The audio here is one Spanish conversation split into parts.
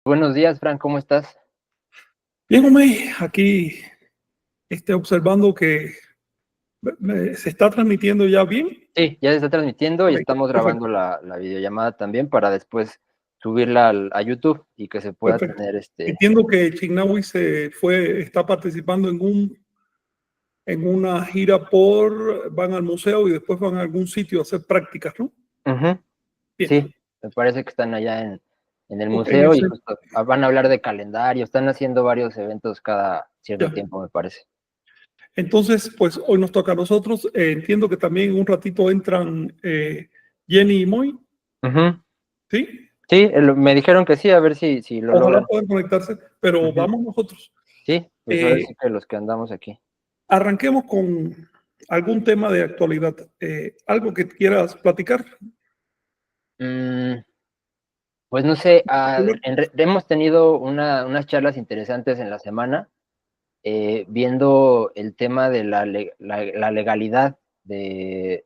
Buenos días, Frank, ¿cómo estás? Bien, Omey, aquí observando que se está transmitiendo ya bien. Sí, ya se está transmitiendo y Ok, estamos grabando perfecto, la videollamada también para después subirla a YouTube y que se pueda perfecto. tener Entiendo que Chignahui está participando en una gira van al museo y después van a algún sitio a hacer prácticas, ¿no? Ujú. Bien, Sí, me parece que están allá en el ok, en museo y ese, justo van a hablar de calendario, están haciendo varios eventos cada cierto ya. tiempo, me parece. Entonces, pues hoy nos toca a nosotros. Entiendo que también en un ratito entran Jenny y Moy, Ujú. ¿sí? Sí, me dijeron que sí, a ver si lo Ojalá logran. puedan conectarse, pero Ujú. vamos nosotros. Sí, pues ahora Eh, sí que los que andamos aquí. Arranquemos con algún tema de actualidad. ¿Algo que quieras platicar? Mm, pues no sé, Primero, hemos tenido unas charlas interesantes en la semana viendo el tema de la legalidad de,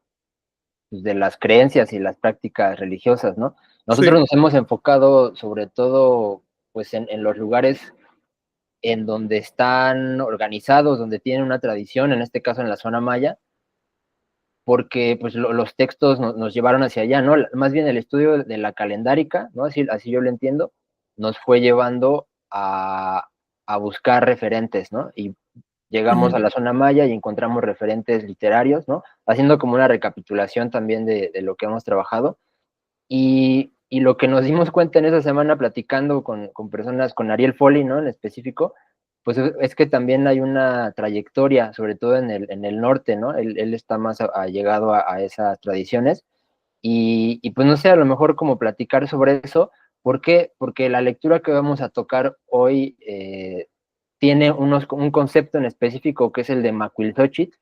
pues, de las creencias y las prácticas religiosas, ¿no? Nosotros sí. nos hemos enfocado sobre todo pues en los lugares en donde están organizados, donde tienen una tradición, en este caso en la zona maya, porque pues los textos nos llevaron hacia allá, ¿no? Más bien el estudio de la calendárica, ¿no? Así yo lo entiendo, nos fue llevando a buscar referentes, ¿no? Y llegamos a Ujú, la zona maya y encontramos referentes literarios, ¿no? Haciendo como una recapitulación también de lo que hemos trabajado. Y lo que nos dimos cuenta en esa semana platicando con personas, con Ariel Foley, ¿no? En específico, pues es que también hay una trayectoria, sobre todo en el norte, ¿no? Él está más allegado a esas tradiciones. Y pues no sé, a lo mejor como platicar sobre eso. ¿Por qué? Porque la lectura que vamos a tocar hoy tiene un concepto en específico que es el de Macuilxóchitl,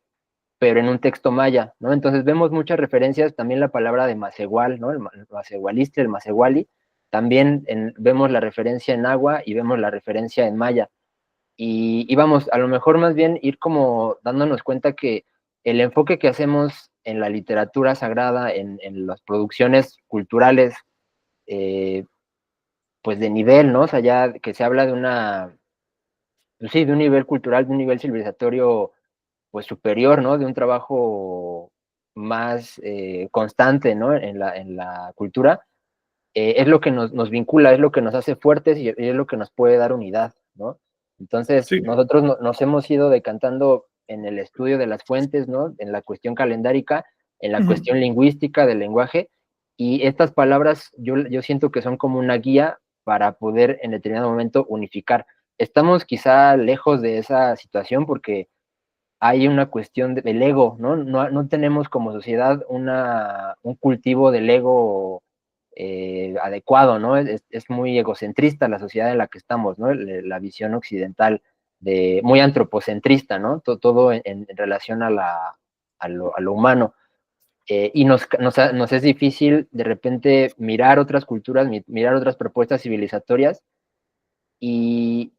pero en un texto maya, ¿no? Entonces vemos muchas referencias, también la palabra de Macehual, ¿no? El Macehualiste, el Macehuali, también vemos la referencia en agua y vemos la referencia en maya. Y vamos, a lo mejor más bien ir como dándonos cuenta que el enfoque que hacemos en la literatura sagrada, en las producciones culturales, eh, pues de nivel, ¿no? O sea, ya que se habla de pues sí, de un nivel cultural, de un nivel civilizatorio pues superior, ¿no? De un trabajo más constante, ¿no? En la cultura, es lo que nos vincula, es lo que nos hace fuertes y es lo que nos puede dar unidad, ¿no? Entonces, sí. nosotros nos hemos ido decantando en el estudio de las fuentes, ¿no? En la cuestión calendárica, en la Ujú, cuestión lingüística del lenguaje, y estas palabras yo siento que son como una guía para poder en determinado momento unificar. Estamos quizá lejos de esa situación porque hay una cuestión del ego, ¿no? No tenemos como sociedad un cultivo del ego adecuado, ¿no? Es muy egocentrista la sociedad en la que estamos, ¿no? La visión occidental muy antropocentrista, ¿no? Todo en relación a lo humano. Y nos es difícil de repente mirar otras culturas, mirar otras propuestas civilizatorias y,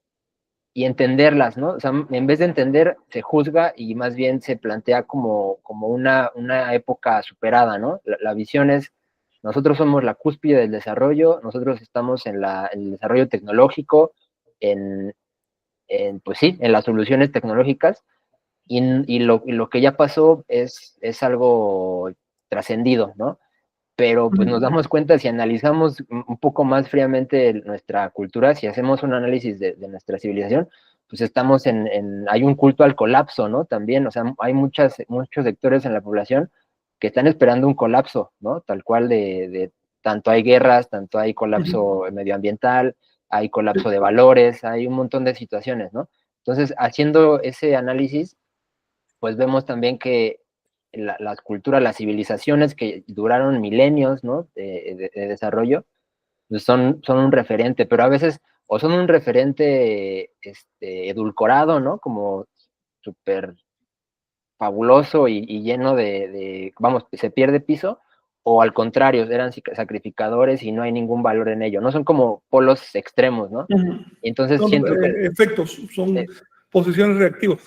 y entenderlas, ¿no? O sea, en vez de entender, se juzga y más bien se plantea como una época superada, ¿no? La visión es, nosotros somos la cúspide del desarrollo, nosotros estamos en el desarrollo tecnológico, en, pues sí, en las soluciones tecnológicas, y lo que ya pasó es algo trascendido, ¿no? Pero pues nos ujú, damos cuenta si analizamos un poco más fríamente nuestra cultura, si hacemos un análisis de nuestra civilización, pues hay un culto al colapso, ¿no? También, o sea, hay muchos sectores en la población que están esperando un colapso, ¿no? Tal cual tanto hay guerras, tanto hay ujú, colapso medioambiental, hay colapso sí. de valores, hay un montón de situaciones, ¿no? Entonces, haciendo ese análisis, pues vemos también que las culturas, las civilizaciones que duraron milenios, ¿no? De desarrollo, pues son un referente, pero a veces o son un referente edulcorado, ¿no? Como súper fabuloso y lleno vamos, se pierde piso, o al contrario, eran sacrificadores y no hay ningún valor en ello, ¿no? Son como polos extremos, ¿no? Ujú. Y entonces Son siento que efectos, son eh, posiciones reactivas.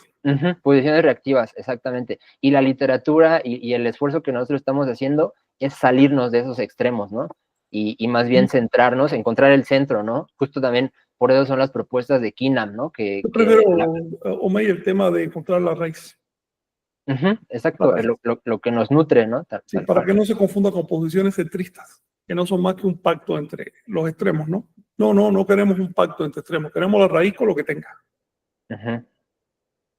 posiciones reactivas, exactamente. Y la literatura y el esfuerzo que nosotros estamos haciendo es salirnos de esos extremos, ¿no? y más bien centrarnos, encontrar el centro, ¿no? Justo también por eso son las propuestas de Kinam, ¿no? Yo prefiero, Omey, el tema de encontrar la raíz. Exacto, lo que nos nutre, ¿no? Sí, para que no se confunda con posiciones centristas, que no son más que un pacto entre los extremos, ¿no? No queremos un pacto entre extremos, queremos la raíz con lo que tenga.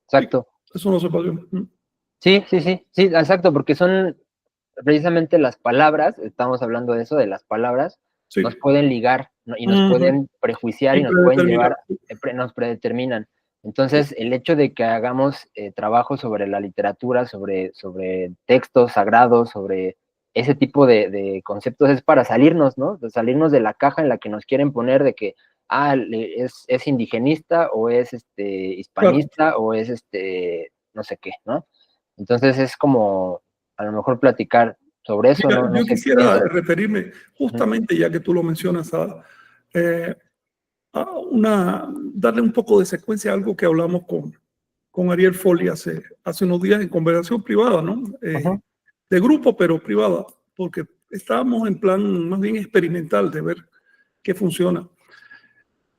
Exacto. Sí, eso no se puede. Sí, exacto, porque son precisamente las palabras, estamos hablando de eso, de las palabras, sí, nos pueden ligar, ¿no? Y nos pueden prejuiciar y nos pueden llevar, nos predeterminan. Entonces, el hecho de que hagamos trabajo sobre la literatura, sobre textos sagrados, sobre ese tipo de conceptos, es para salirnos, ¿no? De salirnos de la caja en la que nos quieren poner de que, es indigenista, o es hispanista, o es no sé qué, ¿no? Entonces es como, a lo mejor platicar sobre eso. Mira, yo quisiera referirme, justamente ya que tú lo mencionas, darle un poco de secuencia a algo que hablamos con Ariel Foley hace unos días en conversación privada, ¿no? De grupo, pero privada, porque estábamos en plan más bien experimental de ver qué funciona.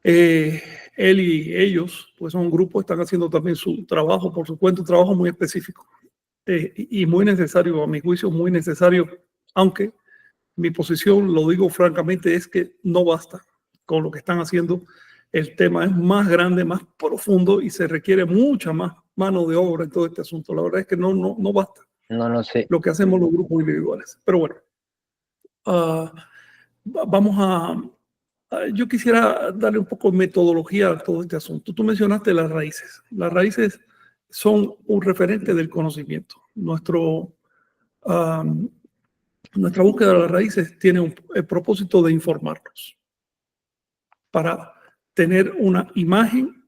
Él y ellos, pues son un grupo, están haciendo también su trabajo por su cuenta, un trabajo muy específico y muy necesario, a mi juicio, muy necesario, aunque mi posición, lo digo francamente, es que no basta con lo que están haciendo. El tema es más grande, más profundo y se requiere mucha más mano de obra en todo este asunto. La verdad es que no basta. No sé. Lo que hacemos los grupos individuales. Pero bueno, vamos yo quisiera darle un poco de metodología a todo este asunto. Tú mencionaste las raíces. Las raíces son un referente del conocimiento. Nuestra búsqueda de las raíces tiene el propósito de informarnos para tener una imagen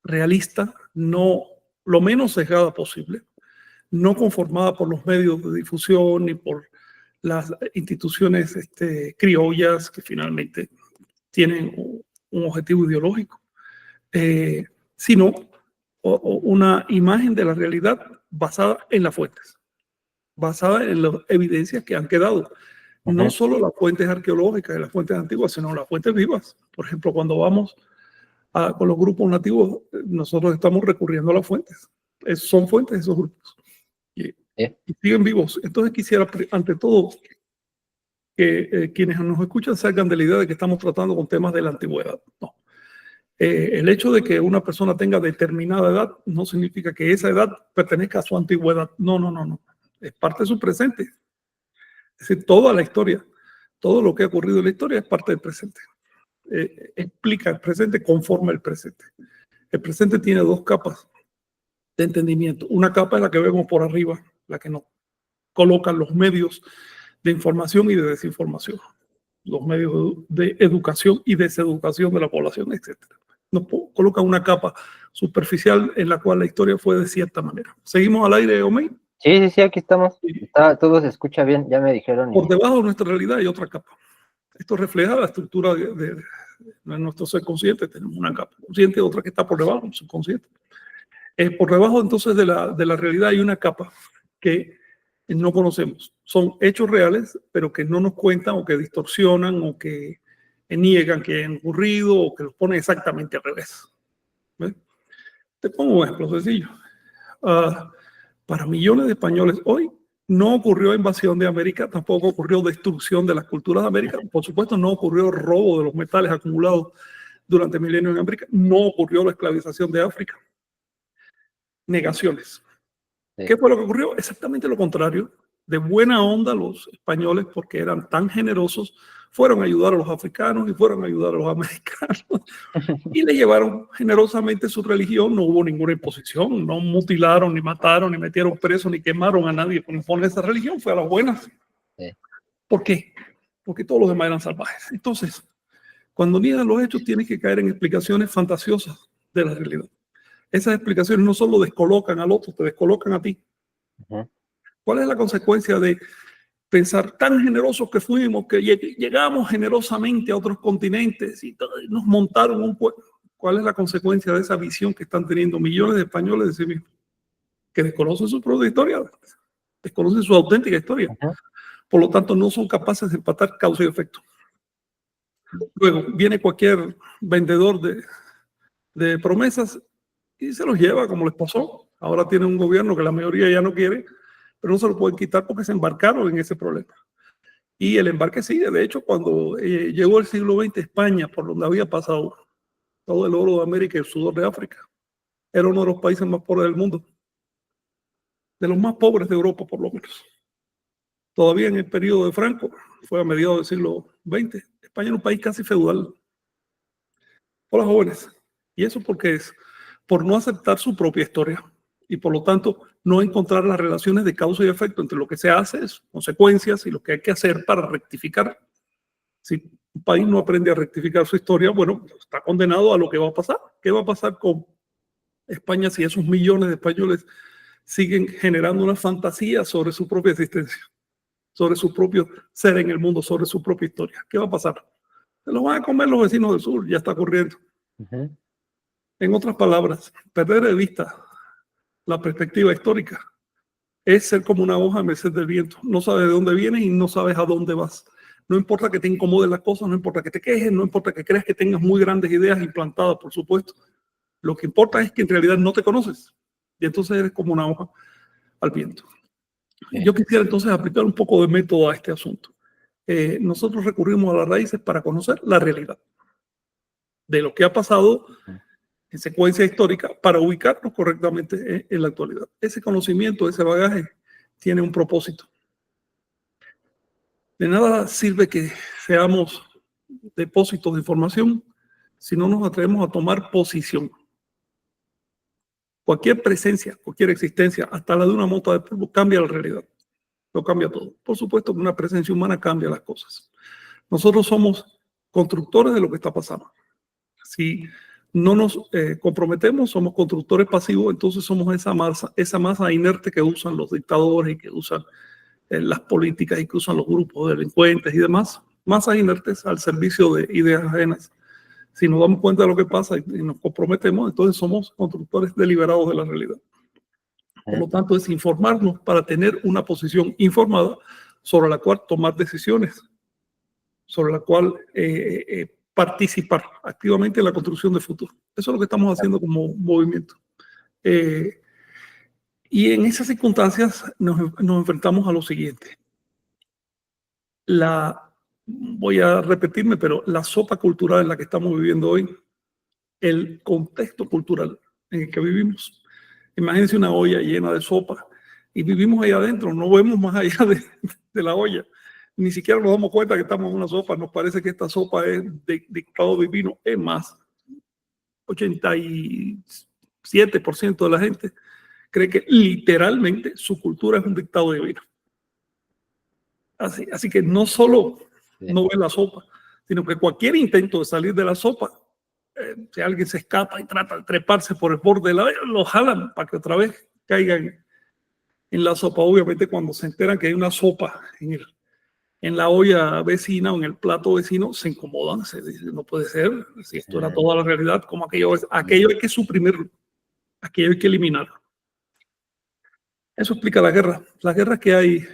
realista, no lo menos sesgada posible, no conformada por los medios de difusión ni por las instituciones criollas que finalmente tienen un objetivo ideológico, sino una imagen de la realidad basada en las fuentes, basada en las evidencias que han quedado. No solo las fuentes arqueológicas y las fuentes antiguas, sino las fuentes vivas. Por ejemplo, cuando vamos con los grupos nativos, nosotros estamos recurriendo a las fuentes. Son fuentes de esos grupos. Y siguen vivos. Entonces quisiera, ante todo, que quienes nos escuchan salgan de la idea de que estamos tratando con temas de la antigüedad. No. El hecho de que una persona tenga determinada edad no significa que esa edad pertenezca a su antigüedad. No. Es parte de su presente. Es decir, toda la historia, todo lo que ha ocurrido en la historia es parte del presente. Explica el presente, conforma el presente. El presente tiene dos capas de entendimiento. Una capa es la que vemos por arriba, la que nos colocan los medios de información y de desinformación, los medios de educación y deseducación de la población, etc. Nos colocan una capa superficial en la cual la historia fue de cierta manera. ¿Seguimos al aire, Omey? Sí, aquí estamos. Todo se escucha bien, ya me dijeron. Por debajo de nuestra realidad hay otra capa. Esto refleja la estructura de nuestro ser consciente. Tenemos una capa consciente, otra que está por debajo, el subconsciente. Por debajo entonces de la realidad hay una capa que no conocemos. Son hechos reales, pero que no nos cuentan o que distorsionan o que niegan que han ocurrido o que los ponen exactamente al revés. ¿Ves? Te pongo un ejemplo sencillo. Para millones de españoles hoy no ocurrió invasión de América, tampoco ocurrió destrucción de las culturas de América, por supuesto no ocurrió robo de los metales acumulados durante milenios en América, no ocurrió la esclavización de África. Negaciones. Sí. ¿Qué fue lo que ocurrió? Exactamente lo contrario. De buena onda los españoles, porque eran tan generosos, fueron a ayudar a los africanos y fueron a ayudar a los americanos y le llevaron generosamente su religión. No hubo ninguna imposición, no mutilaron, ni mataron, ni metieron preso, ni quemaron a nadie por imponer esa religión, fue a las buenas. Sí. ¿Por qué? Porque todos los demás eran salvajes. Entonces, cuando niegan los hechos, tienes que caer en explicaciones fantasiosas de la realidad. Esas explicaciones no solo descolocan al otro, te descolocan a ti. ¿Cuál es la consecuencia de pensar tan generosos que fuimos, que llegamos generosamente a otros continentes y nos montaron un pueblo? ¿Cuál es la consecuencia de esa visión que están teniendo millones de españoles de sí mismos? Que desconocen su propia historia, desconocen su auténtica historia. Por lo tanto, no son capaces de empatar causa y efecto. Luego viene cualquier vendedor de promesas y se los lleva, como les pasó. Ahora tiene un gobierno que la mayoría ya no quiere, pero no se lo pueden quitar porque se embarcaron en ese problema. Y el embarque sigue. De hecho, cuando llegó el siglo XX, España, por donde había pasado todo el oro de América y el sudor de África, era uno de los países más pobres del mundo, de los más pobres de Europa, por lo menos. Todavía en el periodo de Franco, fue a mediados del siglo XX, España era un país casi feudal. Hola, jóvenes. Y eso porque es por no aceptar su propia historia y por lo tanto no encontrar las relaciones de causa y efecto entre lo que se hace, consecuencias y lo que hay que hacer para rectificar. Si un país no aprende a rectificar su historia, bueno, está condenado a lo que va a pasar. ¿Qué va a pasar con España si esos millones de españoles siguen generando una fantasía sobre su propia existencia, sobre su propio ser en el mundo, sobre su propia historia? ¿Qué va a pasar? Se lo van a comer los vecinos del sur, ya está ocurriendo. En otras palabras, perder de vista la perspectiva histórica es ser como una hoja a merced del viento. No sabes de dónde vienes y no sabes a dónde vas. No importa que te incomoden las cosas, no importa que te quejes, no importa que creas que tengas muy grandes ideas implantadas, por supuesto. Lo que importa es que en realidad no te conoces y entonces eres como una hoja al viento. Yo quisiera entonces aplicar un poco de método a este asunto. Nosotros recurrimos a las raíces para conocer la realidad de lo que ha pasado en secuencia histórica para ubicarnos correctamente en la actualidad. Ese conocimiento, ese bagaje, tiene un propósito. De nada sirve que seamos depósitos de información si no nos atrevemos a tomar posición. Cualquier presencia, cualquier existencia, hasta la de una mota de polvo, cambia la realidad. Lo cambia todo. Por supuesto que una presencia humana cambia las cosas. Nosotros somos constructores de lo que está pasando. Si no nos comprometemos, somos constructores pasivos, entonces somos esa masa inerte que usan los dictadores y que usan las políticas y que usan los grupos de delincuentes y demás, masas inertes al servicio de ideas ajenas. Si nos damos cuenta de lo que pasa y nos comprometemos, entonces somos constructores deliberados de la realidad. Por lo tanto, es informarnos para tener una posición informada sobre la cual tomar decisiones, sobre la cual participar activamente en la construcción del futuro. Eso es lo que estamos haciendo como movimiento. Y en esas circunstancias nos enfrentamos a lo siguiente. Voy a repetirme, pero la sopa cultural en la que estamos viviendo hoy, el contexto cultural en el que vivimos. Imagínense una olla llena de sopa y vivimos ahí adentro, no vemos más allá de la olla. Ni siquiera nos damos cuenta que estamos en una sopa, nos parece que esta sopa es de dictado divino. Es más, 87% de la gente cree que literalmente su cultura es un dictado divino. Así que no solo no ve la sopa, sino que cualquier intento de salir de la sopa, si alguien se escapa y trata de treparse por el borde de la olla, lo jalan para que otra vez caigan en la sopa. Obviamente cuando se enteran que hay una sopa en la olla vecina o en el plato vecino, se incomodan, se dicen, no puede ser, si esto era toda la realidad, como aquello hay que suprimirlo, aquello hay que eliminarlo. Eso explica la guerra. Las guerras que hay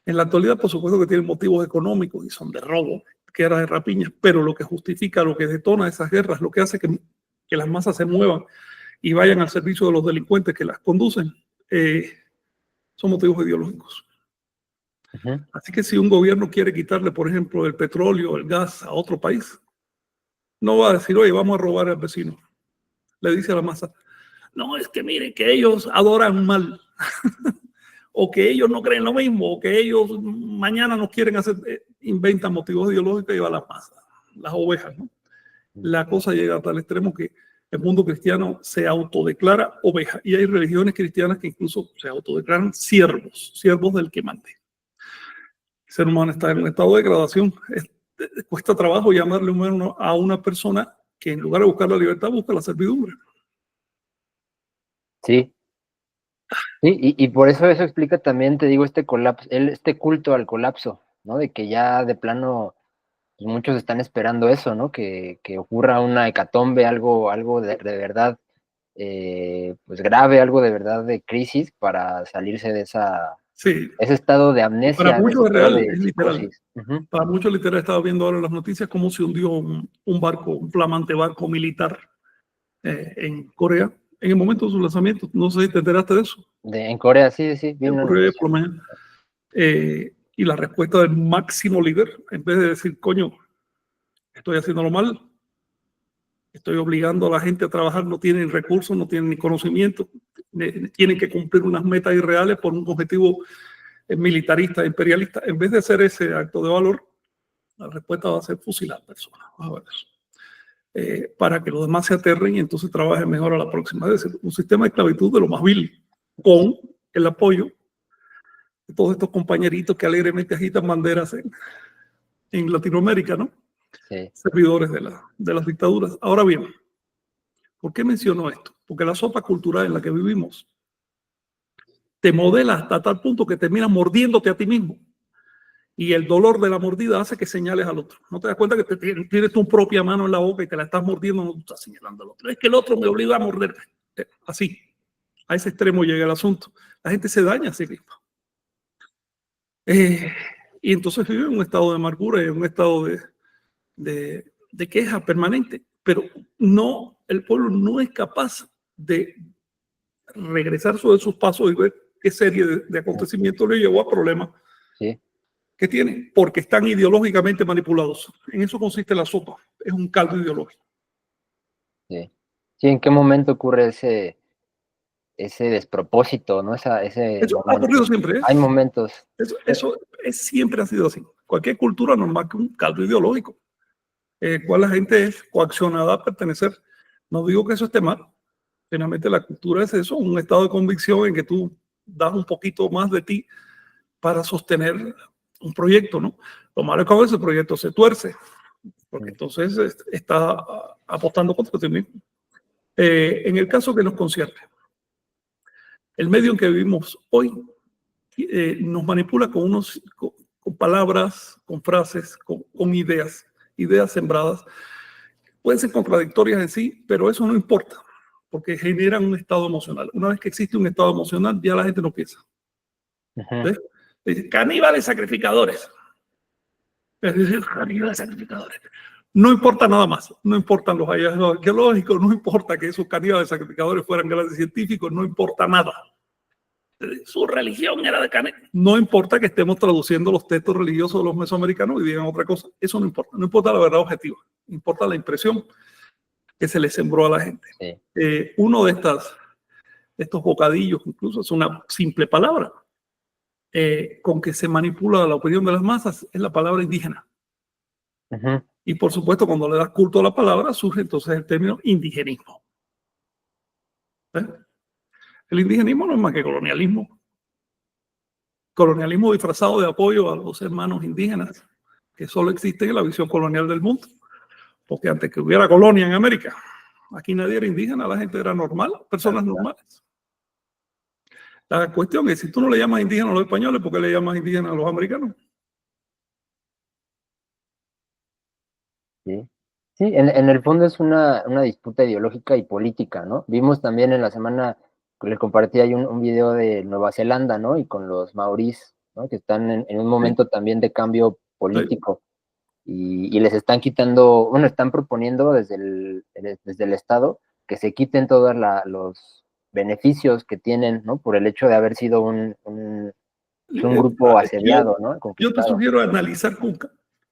en la actualidad, por supuesto que tienen motivos económicos y son de robo, guerras de rapiña, pero lo que justifica, lo que detona esas guerras, lo que hace que las masas se muevan y vayan al servicio de los delincuentes que las conducen, son motivos ideológicos. Así que si un gobierno quiere quitarle, por ejemplo, el petróleo, el gas a otro país, no va a decir, oye, vamos a robar al vecino. Le dice a la masa, no, es que miren que ellos adoran mal. O que ellos no creen lo mismo, o que ellos mañana no quieren hacer, inventan motivos ideológicos y va a las masas, las ovejas, ¿no? La cosa llega a tal extremo que el mundo cristiano se autodeclara oveja y hay religiones cristianas que incluso se autodeclaran siervos del que mande. El ser humano está en un estado de degradación. Cuesta trabajo llamarle humano a una persona que en lugar de buscar la libertad busca la servidumbre. Sí. Sí, y por eso explica también, te digo, este colapso, este culto al colapso, ¿no? De que ya de plano pues muchos están esperando eso, ¿no? Que ocurra una hecatombe, algo de verdad, pues grave, algo de verdad de crisis para salirse de esa Sí. Ese estado de amnesia. Para muchos es real, de es literal. psicosis. Para muchos literal, estaba viendo ahora en las noticias cómo se hundió un barco, un flamante barco militar en Corea, en el momento de su lanzamiento. No sé si te enteraste de eso. En Corea, sí, sí, vi una Corea, noticia. por lo menos. Y la respuesta del máximo líder, en vez de decir, coño, estoy haciéndolo mal, estoy obligando a la gente a trabajar, no tienen recursos, no tienen ni conocimiento, tienen que cumplir unas metas irreales por un objetivo militarista, imperialista. En vez de hacer ese acto de valor, la respuesta va a ser fusilar personas. A ver eso. Para que los demás se aterren y entonces trabajen mejor a la próxima. Es decir, un sistema de esclavitud de lo más vil, con el apoyo de todos estos compañeritos que alegremente agitan banderas en Latinoamérica, ¿no? Sí. Servidores de las dictaduras. Ahora bien, ¿por qué menciono esto? Porque la sopa cultural en la que vivimos te modela hasta tal punto que terminas mordiéndote a ti mismo. Y el dolor de la mordida hace que señales al otro. No te das cuenta que tienes tu propia mano en la boca y te la estás mordiendo, no estás señalando al otro. Es que el otro me obliga a morderme. Así, a ese extremo llega el asunto. La gente se daña a sí misma. Y entonces vive en un estado de amargura, en un estado de queja permanente. Pero no, el pueblo no es capaz de regresar sobre sus pasos y ver qué serie de acontecimientos le llevó a problemas. Sí. Que tienen, porque están ideológicamente manipulados. En eso consiste la sopa, es un caldo ideológico. Sí. Sí, ¿en qué momento ocurre ese despropósito, ¿no? Ese Eso ha ocurrido siempre. Hay momentos. Eso siempre ha sido así. Cualquier cultura normal que un caldo ideológico, cual la gente es coaccionada a pertenecer. No digo que eso esté mal. Finalmente la cultura es eso, un estado de convicción en que tú das un poquito más de ti para sostener un proyecto, ¿no? Lo malo es que a veces el proyecto se tuerce, porque entonces está apostando contra ti mismo. En el caso que nos concierne, el medio en que vivimos hoy nos manipula con palabras, con frases, con ideas sembradas. Pueden ser contradictorias en sí, pero eso no importa, porque generan un estado emocional. Una vez que existe un estado emocional, ya la gente no piensa. ¿Ves? Caníbales sacrificadores. Caníbales sacrificadores. No importa nada más, no importan los hallazgos arqueológicos, no importa que esos caníbales sacrificadores fueran grandes científicos, no importa nada. Su religión era de caníbales. No importa que estemos traduciendo los textos religiosos de los mesoamericanos y digan otra cosa, eso no importa. No importa la verdad objetiva, importa la impresión que se le sembró a la gente. Sí. Uno de estos bocadillos, incluso es una simple palabra, con que se manipula la opinión de las masas, es la palabra indígena. Y por supuesto, cuando le das culto a la palabra, surge entonces el término indigenismo. El indigenismo no es más que colonialismo. Colonialismo disfrazado de apoyo a los hermanos indígenas, que solo existen en la visión colonial del mundo. Porque antes que hubiera colonia en América, aquí nadie era indígena, la gente era normal, personas normales. La cuestión es, si tú no le llamas indígena a los españoles, ¿por qué le llamas indígena a los americanos? Sí, sí, en el fondo es una disputa ideológica y política, ¿no? Vimos también en la semana, les compartí ahí un video de Nueva Zelanda, ¿no? Y con los maorís, ¿no? Que están en un momento también de cambio político. Y les están quitando, bueno, están proponiendo desde el Estado que se quiten todos los beneficios que tienen, ¿no? Por el hecho de haber sido un grupo asediado, ¿no? Yo te sugiero analizar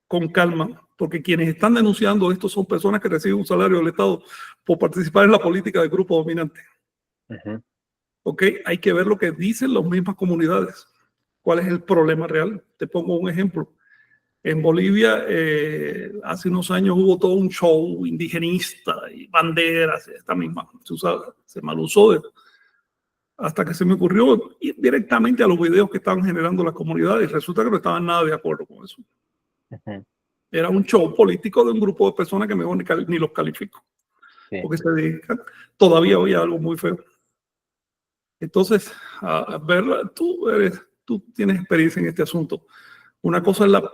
con calma, porque quienes están denunciando esto son personas que reciben un salario del Estado por participar en la política del grupo dominante. ¿Ok? Hay que ver lo que dicen las mismas comunidades. ¿Cuál es el problema real? Te pongo un ejemplo. En Bolivia, hace unos años hubo todo un show indigenista y banderas, esta misma, se mal usó hasta que se me ocurrió ir directamente a los videos que estaban generando las comunidades y resulta que no estaban nada de acuerdo con eso. Era un show político de un grupo de personas que mejor ni los califico, porque se dedican todavía hoy a algo muy feo. Entonces, a verla, tú tienes experiencia en este asunto. Una cosa es la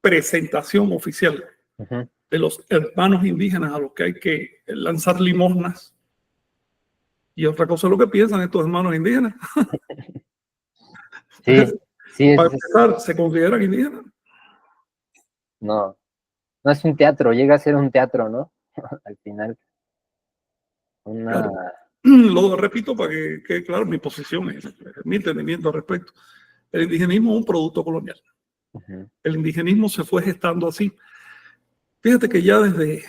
presentación oficial de los hermanos indígenas a los que hay que lanzar limosnas. Y otra cosa es lo que piensan estos hermanos indígenas. Sí, sí, Para empezar, ¿se consideran indígenas? no, no es un teatro, llega a ser un teatro, ¿no? Al final, una... Claro. Lo repito para que quede claro mi posición, mi entendimiento al respecto. El indigenismo es un producto colonial. El indigenismo se fue gestando así. Fíjate que ya desde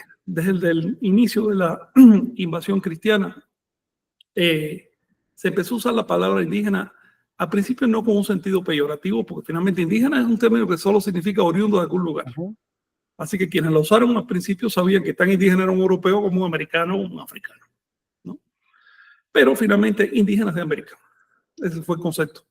el inicio de la invasión cristiana, se empezó a usar la palabra indígena, al principio no con un sentido peyorativo, porque finalmente indígena es un término que solo significa oriundo de algún lugar. Así que quienes lo usaron al principio sabían que tan indígena era un europeo como un americano o un africano, ¿no? Pero finalmente indígenas de América. Ese fue el concepto.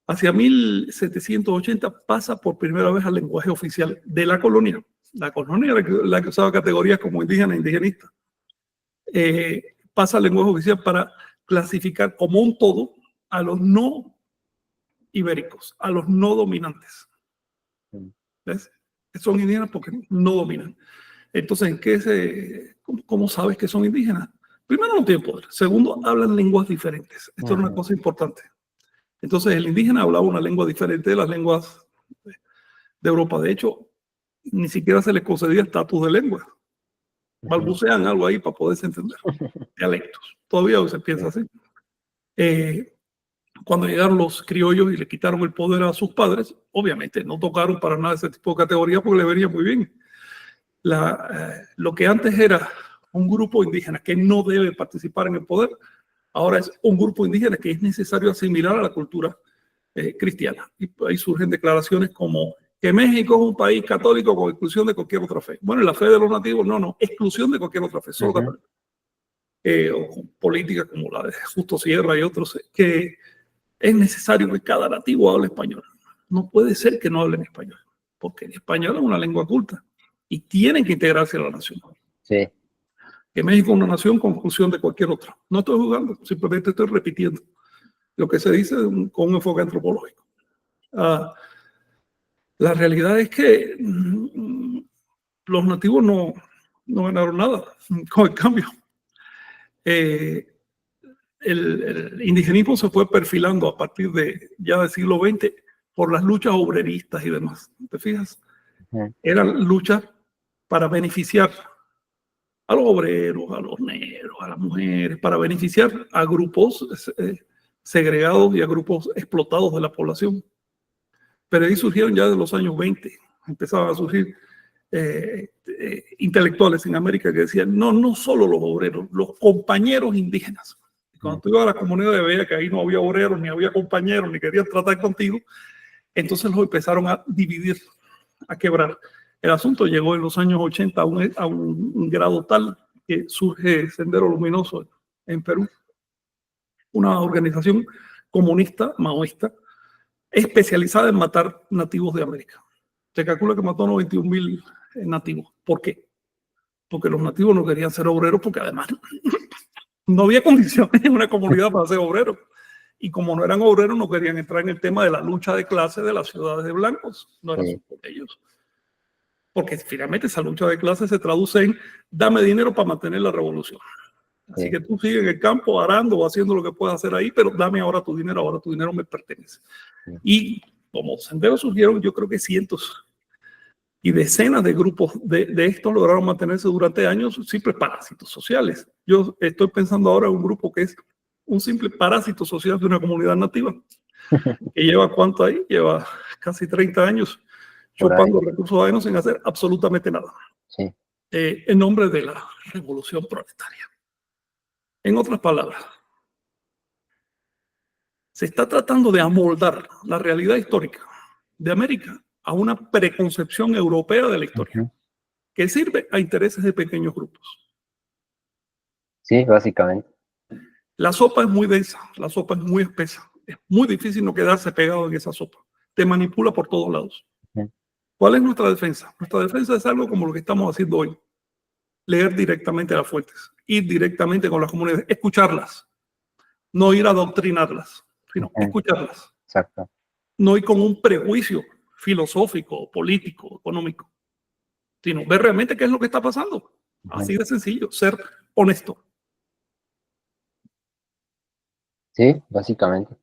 Hacia 1780 pasa por primera vez al lenguaje oficial de la colonia. La colonia era la que usaba categorías como indígena e indigenista. Pasa al lenguaje oficial para clasificar como un todo a los no ibéricos, a los no dominantes. ¿Ves? Son indígenas porque no dominan. Entonces, ¿cómo sabes que son indígenas? Primero, no tienen poder. Segundo, hablan lenguas diferentes. Esto es una cosa importante. Entonces, el indígena hablaba una lengua diferente de las lenguas de Europa. De hecho, ni siquiera se les concedía estatus de lengua. Balbucean algo ahí para poderse entender. Dialectos. Todavía se piensa así. Cuando llegaron los criollos y le quitaron el poder a sus padres, obviamente no tocaron para nada ese tipo de categoría porque le venía muy bien. Lo que antes era un grupo indígena que no debe participar en el poder, ahora es un grupo indígena que es necesario asimilar a la cultura cristiana. Y ahí surgen declaraciones como que México es un país católico con exclusión de cualquier otra fe. Bueno, la fe de los nativos, no, exclusión de cualquier otra fe, solo católica. O con políticas como la de Justo Sierra y otros, que es necesario que cada nativo hable español. No puede ser que no hablen español, porque el español es una lengua culta y tienen que integrarse a la nación. Sí. Que México es una nación con exclusión de cualquier otra. No estoy jugando, simplemente estoy repitiendo lo que se dice con un enfoque antropológico. La realidad es que los nativos no ganaron nada con el cambio. El indigenismo se fue perfilando a partir de ya del siglo XX por las luchas obreristas y demás. ¿Te fijas? Eran luchas para beneficiar a los obreros, a los negros, a las mujeres, para beneficiar a grupos segregados y a grupos explotados de la población. Pero ahí surgieron ya de los años 20, empezaban a surgir intelectuales en América que decían, no solo los obreros, los compañeros indígenas. Cuando tú ibas a la comunidad de veías que ahí no había obreros, ni había compañeros, ni querían tratar contigo, entonces los empezaron a dividir, a quebrar. El asunto llegó en los años 80 a un grado tal que surge Sendero Luminoso en Perú, una organización comunista, maoísta, especializada en matar nativos de América. Se calcula que mató 91.000 nativos. ¿Por qué? Porque los nativos no querían ser obreros, porque además no había condiciones en una comunidad para ser obreros. Y como no eran obreros, no querían entrar en el tema de la lucha de clases de las ciudades de blancos. No era por ellos. Porque finalmente esa lucha de clases se traduce en dame dinero para mantener la revolución. Así que tú sigues en el campo arando o haciendo lo que puedas hacer ahí, pero dame ahora tu dinero me pertenece. Y como senderos surgieron, yo creo que cientos y decenas de grupos de estos lograron mantenerse durante años simples parásitos sociales. Yo estoy pensando ahora en un grupo que es un simple parásito social de una comunidad nativa, que lleva ¿cuánto ahí? Lleva casi 30 años chupando recursos ajenos sin hacer absolutamente nada. Sí. En nombre de la revolución proletaria. En otras palabras, se está tratando de amoldar la realidad histórica de América a una preconcepción europea de la historia, que sirve a intereses de pequeños grupos. Sí, básicamente. La sopa es muy densa, la sopa es muy espesa. Es muy difícil no quedarse pegado en esa sopa. Te manipula por todos lados. ¿Cuál es nuestra defensa? Nuestra defensa es algo como lo que estamos haciendo hoy. Leer directamente las fuentes, ir directamente con las comunidades, escucharlas, no ir a adoctrinarlas, sino escucharlas. Exacto. No ir con un prejuicio filosófico, político, económico, sino ver realmente qué es lo que está pasando. Así de sencillo, ser honesto. Sí, básicamente.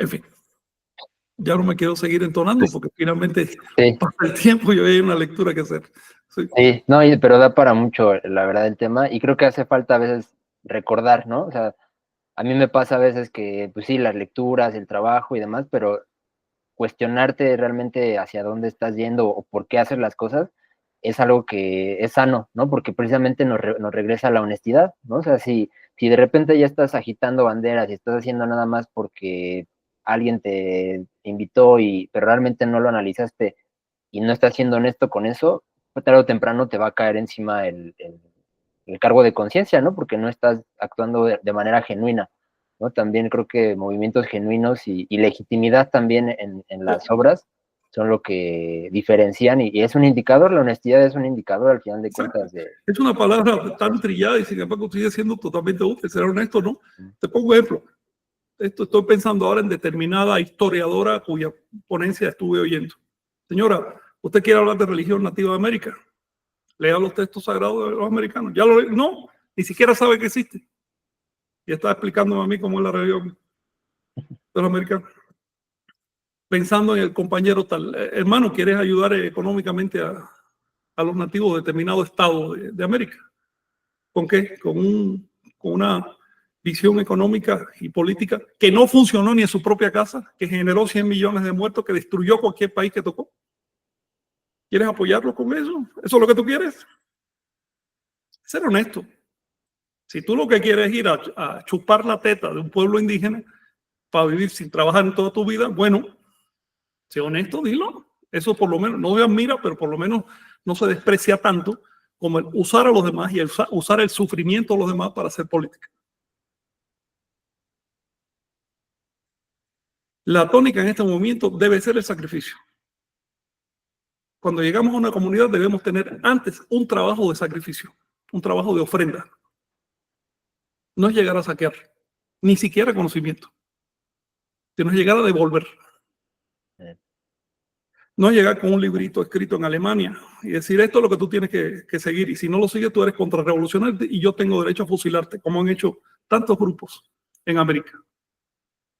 En fin, ya no me quiero seguir entonando porque finalmente Sí. pasa el tiempo y hoy hay una lectura que hacer. Sí. Sí, no, pero da para mucho, la verdad, el tema, y creo que hace falta a veces recordar, ¿no? O sea, a mí me pasa a veces que, pues sí, las lecturas, el trabajo y demás, pero cuestionarte realmente hacia dónde estás yendo o por qué hacer las cosas es algo que es sano, ¿no? Porque precisamente nos regresa a la honestidad, ¿no? O sea, si de repente ya estás agitando banderas y estás haciendo nada más porque alguien te invitó pero realmente no lo analizaste y no estás siendo honesto con eso, pues tarde o temprano te va a caer encima el cargo de conciencia, ¿no? Porque no estás actuando de manera genuina, ¿no? También creo que movimientos genuinos y legitimidad también en las obras son lo que diferencian y es un indicador, la honestidad es un indicador al final de Exacto. cuentas de... Es una palabra tan trillada y sin embargo sigue siendo totalmente útil, ser honesto, ¿no? Te pongo un ejemplo. Estoy pensando ahora en determinada historiadora cuya ponencia estuve oyendo. Señora, ¿usted quiere hablar de religión nativa de América? Lea los textos sagrados de los americanos. ¿Ya lo no, ni siquiera sabe que existe. Y está explicándome a mí cómo es la religión de los americanos. Pensando en el compañero tal, hermano, ¿quieres ayudar económicamente a los nativos de determinado estado de América? ¿Con qué? Con una visión económica y política que no funcionó ni en su propia casa, que generó 100 millones de muertos, que destruyó cualquier país que tocó. ¿Quieres apoyarlo con eso? ¿Eso es lo que tú quieres? Ser honesto. Si tú lo que quieres es ir a chupar la teta de un pueblo indígena para vivir sin trabajar en toda tu vida, bueno, sé honesto, dilo. Eso por lo menos, no me admira, pero por lo menos no se desprecia tanto como el usar a los demás y el usar el sufrimiento de los demás para hacer política. La tónica en este movimiento debe ser el sacrificio. Cuando llegamos a una comunidad debemos tener antes un trabajo de sacrificio, un trabajo de ofrenda. No es llegar a saquear, ni siquiera conocimiento, sino es llegar a devolver. No es llegar con un librito escrito en Alemania y decir esto es lo que tú tienes que seguir y si no lo sigues tú eres contrarrevolucionario y yo tengo derecho a fusilarte, como han hecho tantos grupos en América.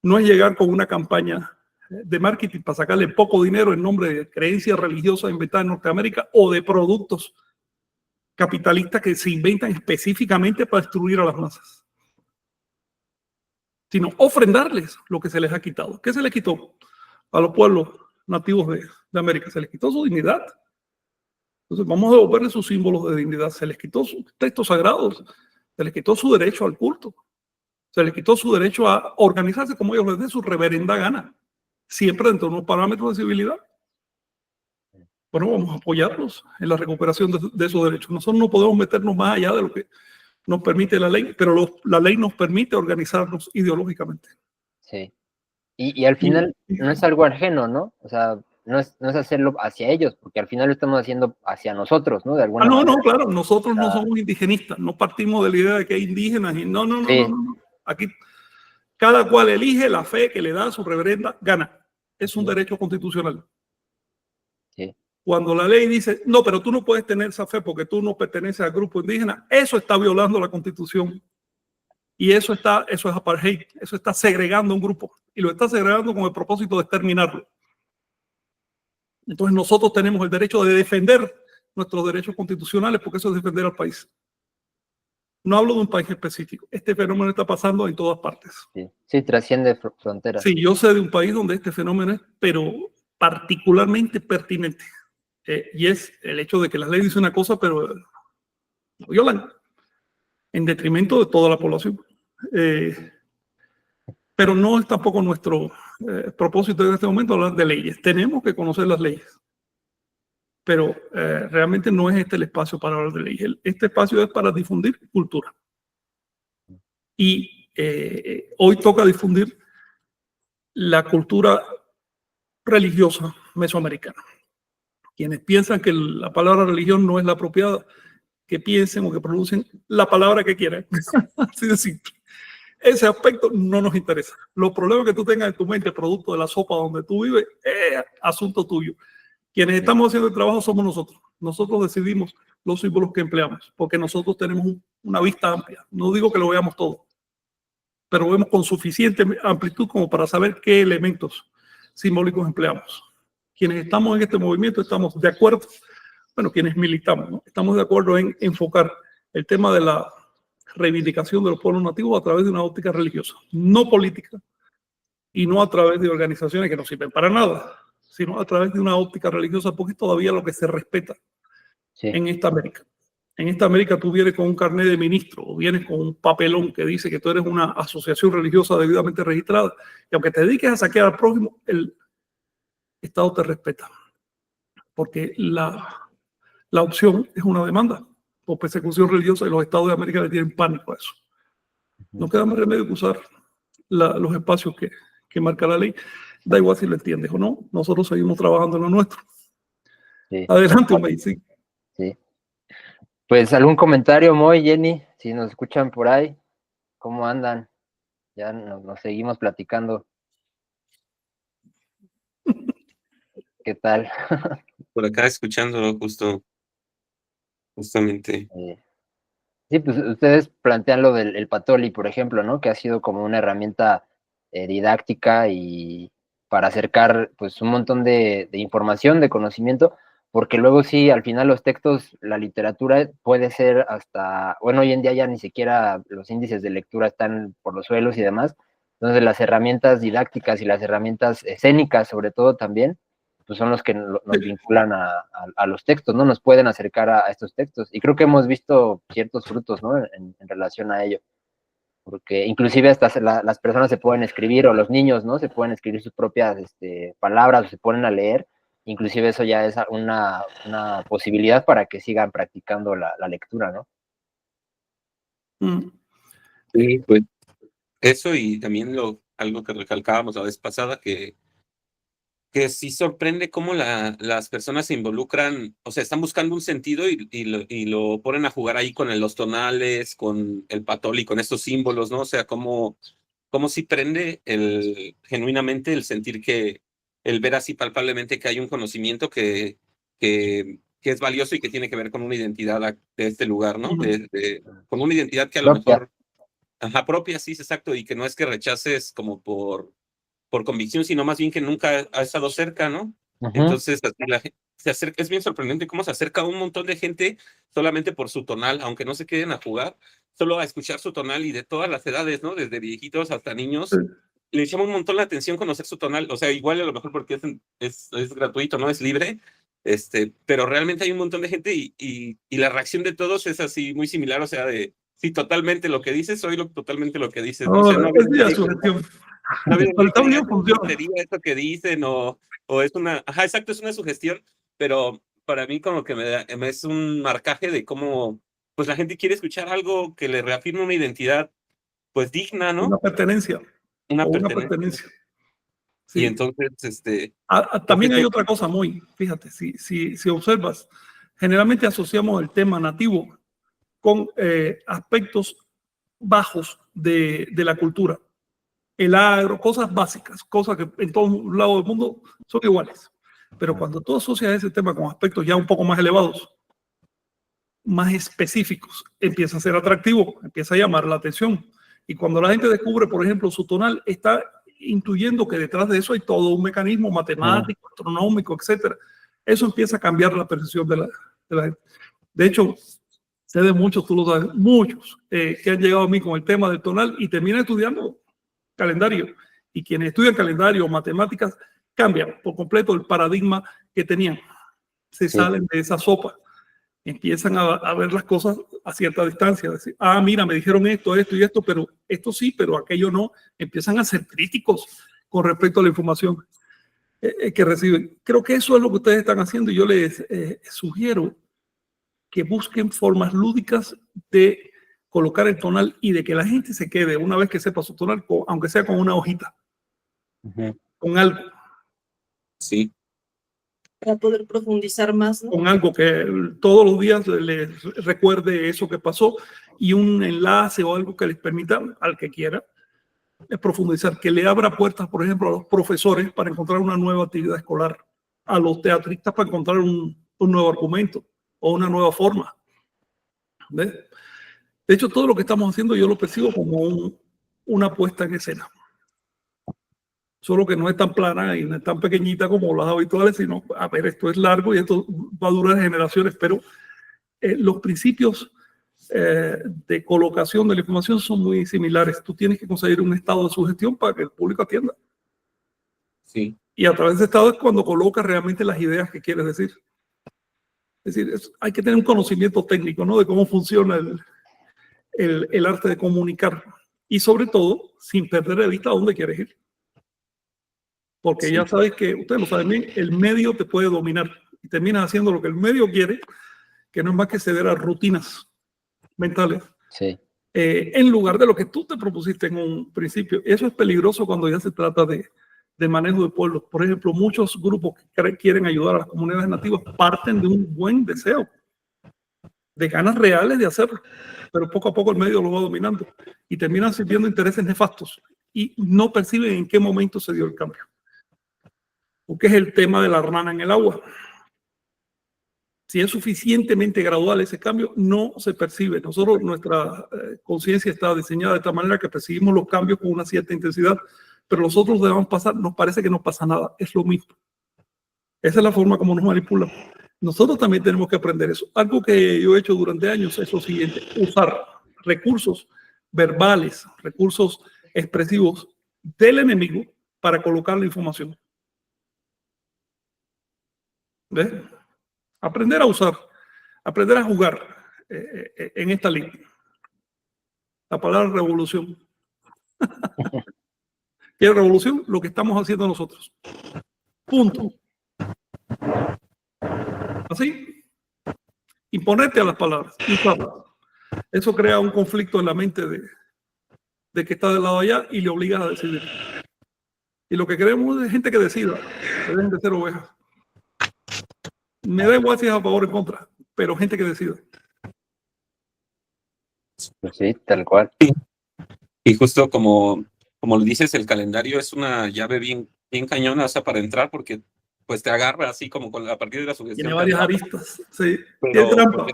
No es llegar con una campaña de marketing para sacarle poco dinero en nombre de creencias religiosas inventadas en Norteamérica o de productos capitalistas que se inventan específicamente para destruir a las masas, sino ofrendarles lo que se les ha quitado. ¿Qué se les quitó a los pueblos nativos de América? Se les quitó su dignidad. Entonces vamos a devolverle sus símbolos de dignidad. Se les quitó sus textos sagrados, se les quitó su derecho al culto, se les quitó su derecho a organizarse como ellos les dé su reverenda gana, siempre dentro de unos parámetros de civilidad. Bueno, vamos a apoyarlos en la recuperación de esos derechos. Nosotros no podemos meternos más allá de lo que nos permite la ley, pero la ley nos permite organizarnos ideológicamente. Sí. Y al final no es algo ajeno, ¿no? O sea, no es hacerlo hacia ellos, porque al final lo estamos haciendo hacia nosotros, ¿no? De alguna No, manera. no, claro, nosotros no somos indigenistas, no partimos de la idea de que hay indígenas y no. Sí, Aquí cada cual elige la fe que le da a su reverenda gana. Es un derecho constitucional. sí. Cuando la ley dice, no, pero tú no puedes tener esa fe porque tú no perteneces al grupo indígena, eso está violando la Constitución. Y eso es apartheid, eso está segregando un grupo. Y lo está segregando con el propósito de exterminarlo. Entonces nosotros tenemos el derecho de defender nuestros derechos constitucionales porque eso es defender al país. No hablo de un país específico. Este fenómeno está pasando en todas partes. Sí, sí, trasciende fronteras. Sí, yo sé de un país donde este fenómeno es, pero particularmente pertinente. Y es el hecho de que la ley dice una cosa, pero lo violan en detrimento de toda la población. Pero no es tampoco nuestro propósito en este momento hablar de leyes. Tenemos que conocer las leyes. Pero realmente no es este el espacio para hablar de leyes. Este espacio es para difundir cultura. Y hoy toca difundir la cultura religiosa mesoamericana. Quienes piensan que la palabra religión no es la apropiada, que piensen o que pronuncien la palabra que quieran. Así de simple. Ese aspecto no nos interesa. Los problemas que tú tengas en tu mente producto de la sopa donde tú vives es asunto tuyo. Quienes estamos haciendo el trabajo somos nosotros. Nosotros decidimos los símbolos que empleamos, porque nosotros tenemos una vista amplia. No digo que lo veamos todo, pero vemos con suficiente amplitud como para saber qué elementos simbólicos empleamos. Quienes estamos en este movimiento estamos de acuerdo, bueno, quienes militamos, ¿no? Estamos de acuerdo en enfocar el tema de la reivindicación de los pueblos nativos a través de una óptica religiosa, no política, y no a través de organizaciones que no sirven para nada, sino a través de una óptica religiosa, porque es todavía lo que se respeta en esta América. En esta América tú vienes con un carnet de ministro o vienes con un papelón que dice que tú eres una asociación religiosa debidamente registrada, y aunque te dediques a saquear al prójimo, el Estado te respeta, porque la opción es una demanda por persecución religiosa y los estados de América le tienen pánico a eso. No queda más remedio que usar los espacios que marca la ley. Da igual si lo entiendes o no, nosotros seguimos trabajando en lo nuestro. Sí. Adelante, Omey, sí. Sí. Pues algún comentario, Moy, Jenny, si nos escuchan por ahí, ¿cómo andan? Ya nos seguimos platicando. ¿Qué tal? Por acá escuchándolo justamente. Sí, pues ustedes plantean lo del Patoli, por ejemplo, ¿no? Que ha sido como una herramienta didáctica y para acercar pues un montón de información, de conocimiento, porque luego sí, al final los textos, la literatura puede ser hasta, bueno, hoy en día ya ni siquiera los índices de lectura están por los suelos y demás, entonces las herramientas didácticas y las herramientas escénicas sobre todo también, pues son los que nos vinculan a los textos, ¿no? Nos pueden acercar a estos textos. Y creo que hemos visto ciertos frutos, ¿no? En relación a ello. Porque inclusive hasta las personas se pueden escribir, o los niños, ¿no? Se pueden escribir sus propias palabras, o se ponen a leer. Inclusive eso ya es una posibilidad para que sigan practicando la lectura, ¿no? Sí, pues eso, y también algo que recalcábamos la vez pasada, que sí sorprende cómo las personas se involucran, o sea, están buscando un sentido y lo ponen a jugar ahí con los tonales, con el patoli, con estos símbolos, ¿no? O sea, cómo sí prende genuinamente el sentir el ver así palpablemente que hay un conocimiento que es valioso y que tiene que ver con una identidad de este lugar, ¿no? Con una identidad que a lo mejor, propia, sí, exacto, y que no es que rechaces como por convicción, sino más bien que nunca ha estado cerca, ¿no? Entonces, así la gente se acerca. Es bien sorprendente cómo se acerca un montón de gente solamente por su tonal, aunque no se queden a jugar, solo a escuchar su tonal, y de todas las edades, ¿no? Desde viejitos hasta niños. Le llama un montón la atención conocer su tonal, o sea, igual a lo mejor porque es gratuito, ¿no? Es libre, pero realmente hay un montón de gente y la reacción de todos es así muy similar, o sea, sí, totalmente lo que dices, totalmente lo que dices, ¿no? O sea, no Es ya su gestión. no había Pero está bien, funciona. eso que dicen, o es una, exacto, es una sugestión, pero para mí como que me es un marcaje de cómo, pues la gente quiere escuchar algo que le reafirme una identidad, pues digna, ¿no? Una pertenencia. Una pertenencia. pertenencia. Sí. Y entonces, también hay otra cosa fíjate, si observas, generalmente asociamos el tema nativo con aspectos bajos de la cultura. El agro, cosas básicas, cosas que en todos lados del mundo son iguales. Pero cuando tú asocias ese tema con aspectos ya un poco más elevados, más específicos, empieza a ser atractivo, empieza a llamar la atención. Y cuando la gente descubre, por ejemplo, su tonal, está intuyendo que detrás de eso hay todo un mecanismo matemático, astronómico, etcétera. Eso empieza a cambiar la percepción de la gente. De hecho, sé de muchos, tú lo sabes, muchos que han llegado a mí con el tema del tonal y terminan estudiando calendario. Y quienes estudian calendario o matemáticas cambian por completo el paradigma que tenían. Se salen de esa sopa, empiezan a ver las cosas a cierta distancia. Decir, mira, me dijeron esto y esto, pero esto sí, pero aquello no. Empiezan a ser críticos con respecto a la información que reciben. Creo que eso es lo que ustedes están haciendo, y yo les sugiero que busquen formas lúdicas de colocar el tonal y de que la gente se quede una vez que sepa su tonal, aunque sea con una hojita, con algo. Sí. Para poder profundizar más, ¿no? Con algo que todos los días les recuerde eso que pasó, y un enlace o algo que les permita al que quiera profundizar, que le abra puertas, por ejemplo, a los profesores para encontrar una nueva actividad escolar, a los teatristas para encontrar un nuevo argumento o una nueva forma. ¿Ves? De hecho, todo lo que estamos haciendo yo lo percibo como una puesta en escena. Solo que no es tan plana y no es tan pequeñita como las habituales, sino, a ver, esto es largo y esto va a durar generaciones, pero los principios de colocación de la información son muy similares. Tú tienes que conseguir un estado de sugestión para que el público atienda. Sí. Y a través de ese estado es cuando colocas realmente las ideas que quieres decir. Es decir, hay que tener un conocimiento técnico, ¿no? De cómo funciona el arte de comunicar. Y sobre todo, sin perder de vista a dónde quieres ir. Porque Sí. ya sabes que, ustedes lo saben bien, el medio te puede dominar. Y terminas haciendo lo que el medio quiere, que no es más que ceder a rutinas mentales. Sí. En lugar de lo que tú te propusiste en un principio. Eso es peligroso cuando ya se trata de manejo de pueblos. Por ejemplo, muchos grupos que quieren ayudar a las comunidades nativas parten de un buen deseo, de ganas reales de hacerlo, pero poco a poco el medio lo va dominando y terminan sirviendo intereses nefastos y no perciben en qué momento se dio el cambio. Porque es el tema de la rana en el agua. Si es suficientemente gradual ese cambio, no se percibe. Nosotros, nuestra conciencia está diseñada de tal manera que percibimos los cambios con una cierta intensidad, pero los otros debemos pasar, nos parece que no pasa nada, es lo mismo. Esa es la forma como nos manipulan. Nosotros también tenemos que aprender eso. Algo que yo he hecho durante años es lo siguiente: usar recursos verbales, recursos expresivos del enemigo para colocar la información. ¿Ves? Aprender a usar, aprender a jugar en esta línea. La palabra revolución. ¿Qué es revolución? Lo que estamos haciendo nosotros. Punto. Así. Imponerte a las palabras y usarlas. Eso crea un conflicto en la mente de que está del lado allá y le obligas a decidir. Y lo que queremos es gente que decida, que dejen de ser ovejas. Me da igual si es a favor o en contra, pero gente que decida. Pues sí, tal cual. Y justo como lo dices, el calendario es una llave bien cañona, o sea, para entrar, porque pues te agarra así como a partir de la sugestión. Tiene varias aristas, sí. Pero, Tiene trampa.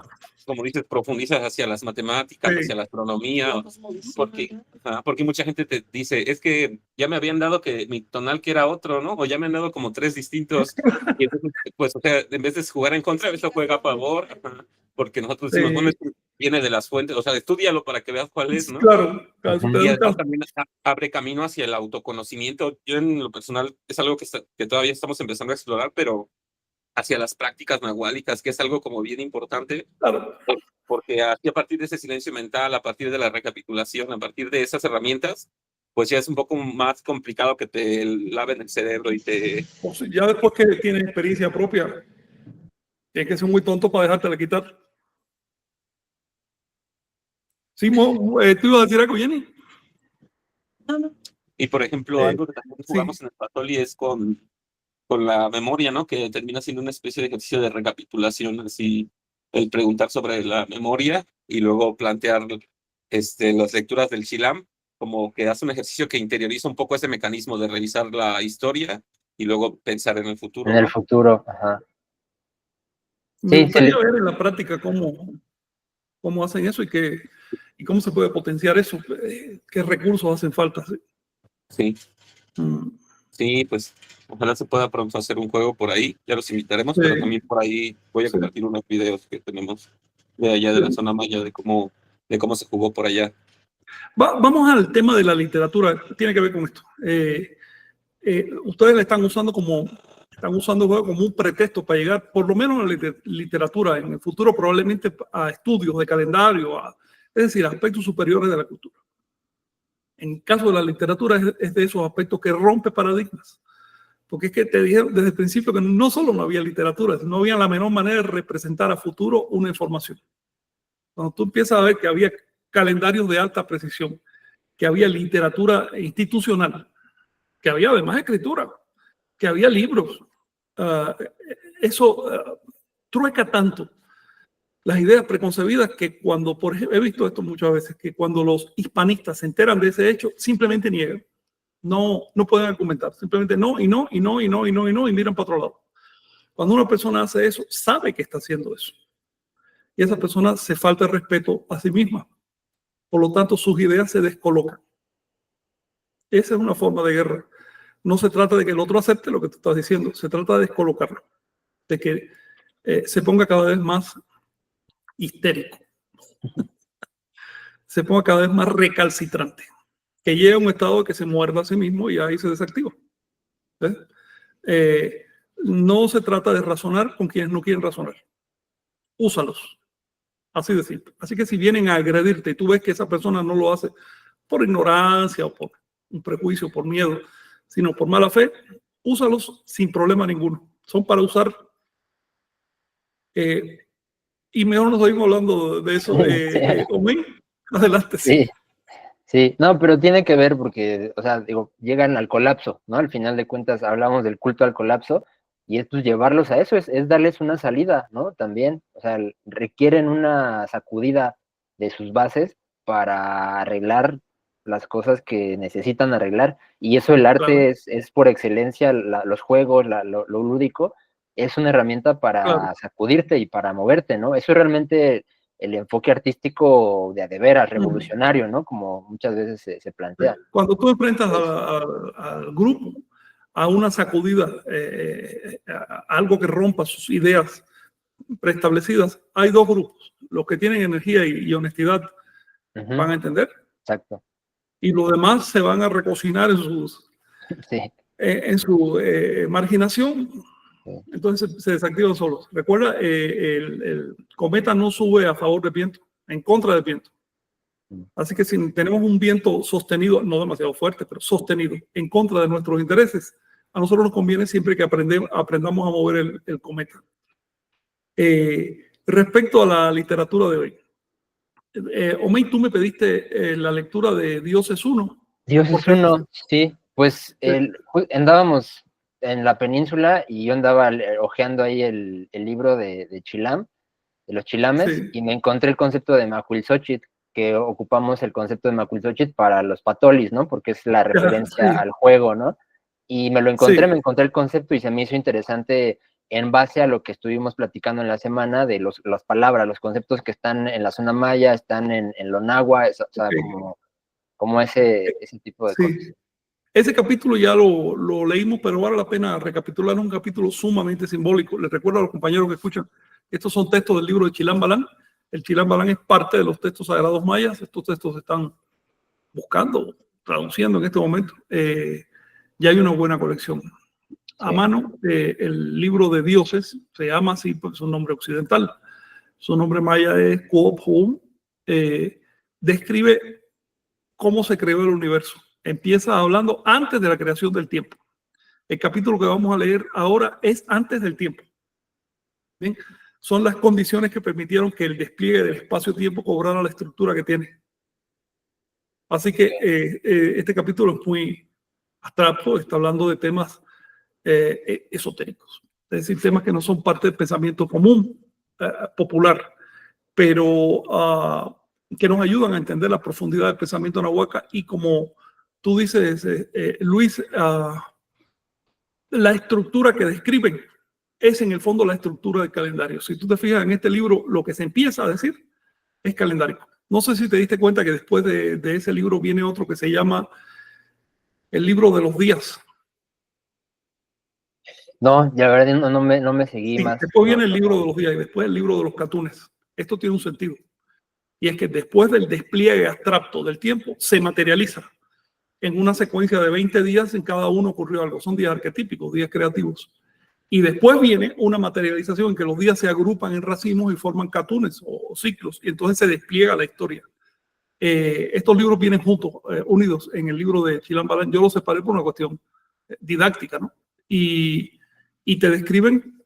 como dices, profundizas hacia las matemáticas, Sí. hacia la astronomía, porque mucha gente te dice, es que ya me habían dado que mi tonal que era otro, ¿no? O ya me han dado como 3 distintos. Y entonces, pues, o sea, en vez de jugar en contra, eso juega a favor, porque nosotros decimos, bueno, esto viene de las fuentes, o sea, estúdialo para que veas cuál es, ¿no? Claro, Y eso también abre camino hacia el autoconocimiento. Yo en lo personal es algo que todavía estamos empezando a explorar, pero hacia las prácticas nahuálicas, que es algo como bien importante, claro. Porque aquí a partir de ese silencio mental, a partir de la recapitulación, a partir de esas herramientas, pues ya es un poco más complicado que te laven el cerebro y te... Pues ya después que tienes experiencia propia, tienes que ser muy tonto para dejarte de quitar. Sí, ¿tú ibas a decir algo, Jenny? No. Y por ejemplo, algo que también jugamos en el Patoli es con la memoria, ¿no? Que termina siendo una especie de ejercicio de recapitulación, así, el preguntar sobre la memoria y luego plantear las lecturas del Chilam, como que hace un ejercicio que interioriza un poco ese mecanismo de revisar la historia y luego pensar en el futuro. En el futuro, ajá. Me gustaría ver en la práctica cómo hacen eso y cómo se puede potenciar eso, qué recursos hacen falta. Sí. Sí, pues ojalá se pueda pronto hacer un juego por ahí, ya los invitaremos, Sí. pero también por ahí voy a compartir unos videos que tenemos de allá de la zona maya, de cómo se jugó por allá. Vamos al tema de la literatura, tiene que ver con esto. Ustedes le están usando el juego como un pretexto para llegar, por lo menos a la literatura, en el futuro probablemente a estudios de calendario, es decir, aspectos superiores de la cultura. En el caso de la literatura es de esos aspectos que rompe paradigmas. Porque es que te dijeron desde el principio que no solo no había literatura, no había la menor manera de representar a futuro una información. Cuando tú empiezas a ver que había calendarios de alta precisión, que había literatura institucional, que había además escritura, que había libros, eso trueca tanto las ideas preconcebidas que cuando, por ejemplo, he visto esto muchas veces, que cuando los hispanistas se enteran de ese hecho, simplemente niegan. No pueden argumentar, simplemente no, y miran para otro lado. Cuando una persona hace eso, sabe que está haciendo eso. Y esa persona se falta el respeto a sí misma. Por lo tanto, sus ideas se descolocan. Esa es una forma de guerra. No se trata de que el otro acepte lo que tú estás diciendo, se trata de descolocarlo, de que se ponga cada vez más histérico, se ponga cada vez más recalcitrante, que llegue a un estado de que se muerda a sí mismo y ahí se desactiva. No se trata de razonar con quienes no quieren razonar. Úsalos. Así de simple. Así que si vienen a agredirte y tú ves que esa persona no lo hace por ignorancia o por un prejuicio, por miedo, sino por mala fe, úsalos sin problema ninguno. Son para usar. Y mejor nos seguimos hablando de eso. Omen, adelante. Sí, sí, no, pero tiene que ver porque, o sea, digo, llegan al colapso, ¿no? Al final de cuentas hablamos del culto al colapso y esto llevarlos a eso, es darles una salida, ¿no? También, o sea, requieren una sacudida de sus bases para arreglar las cosas que necesitan arreglar y eso el arte Claro. es por excelencia, los juegos, lo lúdico, es una herramienta para Claro. sacudirte y para moverte, ¿no? Eso es realmente el enfoque artístico de veras revolucionario, ¿no? Como muchas veces se plantea. Cuando tú enfrentas al grupo a una sacudida, a algo que rompa sus ideas preestablecidas, hay dos grupos. Los que tienen energía y honestidad van a entender. Exacto. Y los demás se van a recocinar Sí. En su marginación. Sí. Entonces se desactivan solos. Recuerda, el cometa no sube a favor del viento, en contra del viento. Así que si tenemos un viento sostenido, no demasiado fuerte, pero sostenido, en contra de nuestros intereses, a nosotros nos conviene siempre que aprendamos a mover el cometa. Respecto a la literatura de hoy, Omey, tú me pediste la lectura de Dios es uno. Dios es uno, sí. Pues andábamos en la península y yo andaba hojeando ahí el libro de Chilam, de los chilames, Sí. y me encontré el concepto de Macuilxóchitl, que ocupamos el concepto de Macuilxóchitl para los patolis, ¿no? Porque es la referencia al juego, ¿no? Y me lo encontré, me encontré el concepto y se me hizo interesante en base a lo que estuvimos platicando en la semana de las palabras, los conceptos que están en la zona maya, están en lo náhuatl, o sea, como ese tipo de cosas. Ese capítulo ya lo leímos, pero vale la pena recapitular un capítulo sumamente simbólico. Les recuerdo a los compañeros que escuchan, estos son textos del libro de Chilam Balam. El Chilam Balam es parte de los textos sagrados mayas. Estos textos se están buscando, traduciendo en este momento. Ya hay una buena colección. A mano, el libro de dioses se llama así porque es un nombre occidental. Su nombre maya es Kuophum. Describe cómo se creó el universo. Empieza hablando antes de la creación del tiempo. El capítulo que vamos a leer ahora es antes del tiempo. ¿Bien? Son las condiciones que permitieron que el despliegue del espacio-tiempo cobrara la estructura que tiene. Así que este capítulo es muy abstracto, está hablando de temas esotéricos, es decir, temas que no son parte del pensamiento común, popular, pero que nos ayudan a entender la profundidad del pensamiento nahuatl y como tú dices, Luis, la estructura que describen es en el fondo la estructura del calendario. Si tú te fijas en este libro, lo que se empieza a decir es calendario. No sé si te diste cuenta que después de ese libro viene otro que se llama el libro de los días. No, la verdad no me seguí Sí, más. después viene el libro de los días y después el libro de los catunes. Esto tiene un sentido. Y es que después del despliegue abstracto del tiempo, se materializa en una secuencia de 20 días, en cada uno ocurrió algo. Son días arquetípicos, días creativos. Y después viene una materialización en que los días se agrupan en racimos y forman catunes o ciclos, y entonces se despliega la historia. Estos libros vienen juntos, unidos en el libro de Chilam Balam. Yo los separé por una cuestión didáctica, ¿no? Y te describen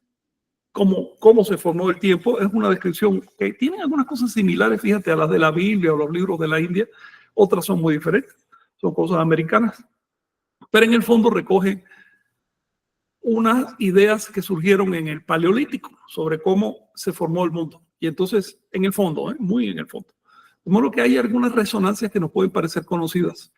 cómo se formó el tiempo. Es una descripción que tiene algunas cosas similares, fíjate, a las de la Biblia o los libros de la India. Otras son muy diferentes, son cosas americanas. Pero en el fondo recoge unas ideas que surgieron en el Paleolítico sobre cómo se formó el mundo. Y entonces, en el fondo, muy en el fondo, de modo que hay algunas resonancias que nos pueden parecer conocidas.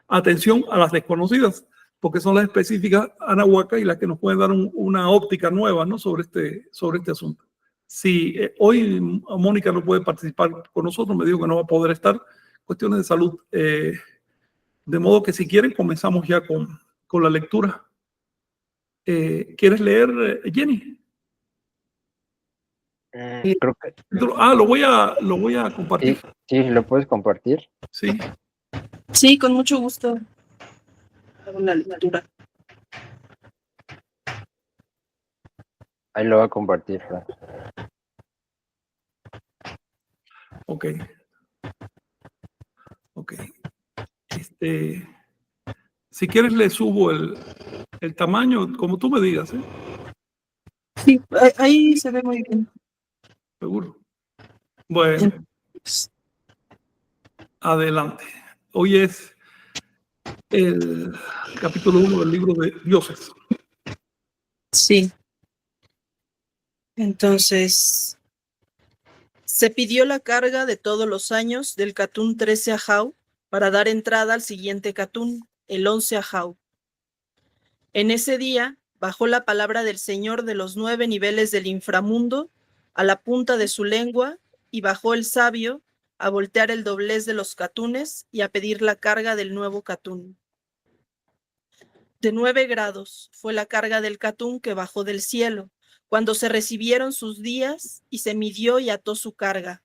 Atención a las desconocidas, porque son las específicas anahuacas y las que nos pueden dar una óptica nueva, ¿no? sobre este asunto. Si hoy Mónica no puede participar con nosotros, me dijo que no va a poder estar, cuestiones de salud. De modo que si quieren, comenzamos ya con la lectura. ¿Quieres leer, Jenny? Creo que Lo voy a compartir. sí, lo puedes compartir. Sí. Sí, con mucho gusto. Hago la lectura. Ahí lo voy a compartir, Fran. Ok. Si quieres le subo el tamaño, como tú me digas, ¿eh? Sí, ahí se ve muy bien. Seguro. Bueno, adelante. Hoy es el capítulo 1 del libro de Dioses. Sí. Entonces, se pidió la carga de todos los años del Catún 13 Ajau para dar entrada al siguiente Catún, el 11 Ajau. En ese día bajó la palabra del Señor de los 9 niveles del inframundo a la punta de su lengua, y bajó el sabio a voltear el doblez de los catunes y a pedir la carga del nuevo catún. De 9 grados fue la carga del catún que bajó del cielo, cuando se recibieron sus días, y se midió y ató su carga.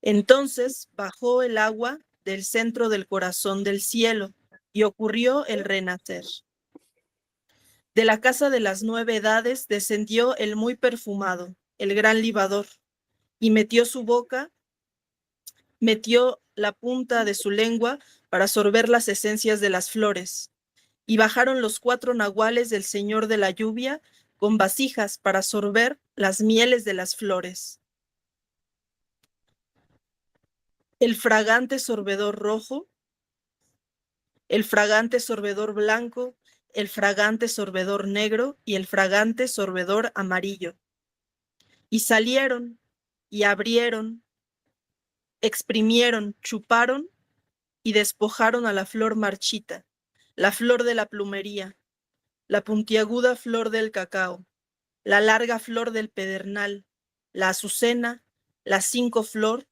Entonces bajó el agua del centro del corazón del cielo, y ocurrió el renacer. De la casa de las 9 edades descendió el muy perfumado, el gran libador, y metió la punta de su lengua para sorber las esencias de las flores. Y bajaron los 4 nahuales del Señor de la lluvia con vasijas para sorber las mieles de las flores. El fragante sorbedor rojo, el fragante sorbedor blanco, el fragante sorbedor negro y el fragante sorbedor amarillo. Y salieron y abrieron, exprimieron, chuparon y despojaron a la flor marchita, la flor de la plumería, la puntiaguda flor del cacao, la larga flor del pedernal, la azucena, la 5 flor,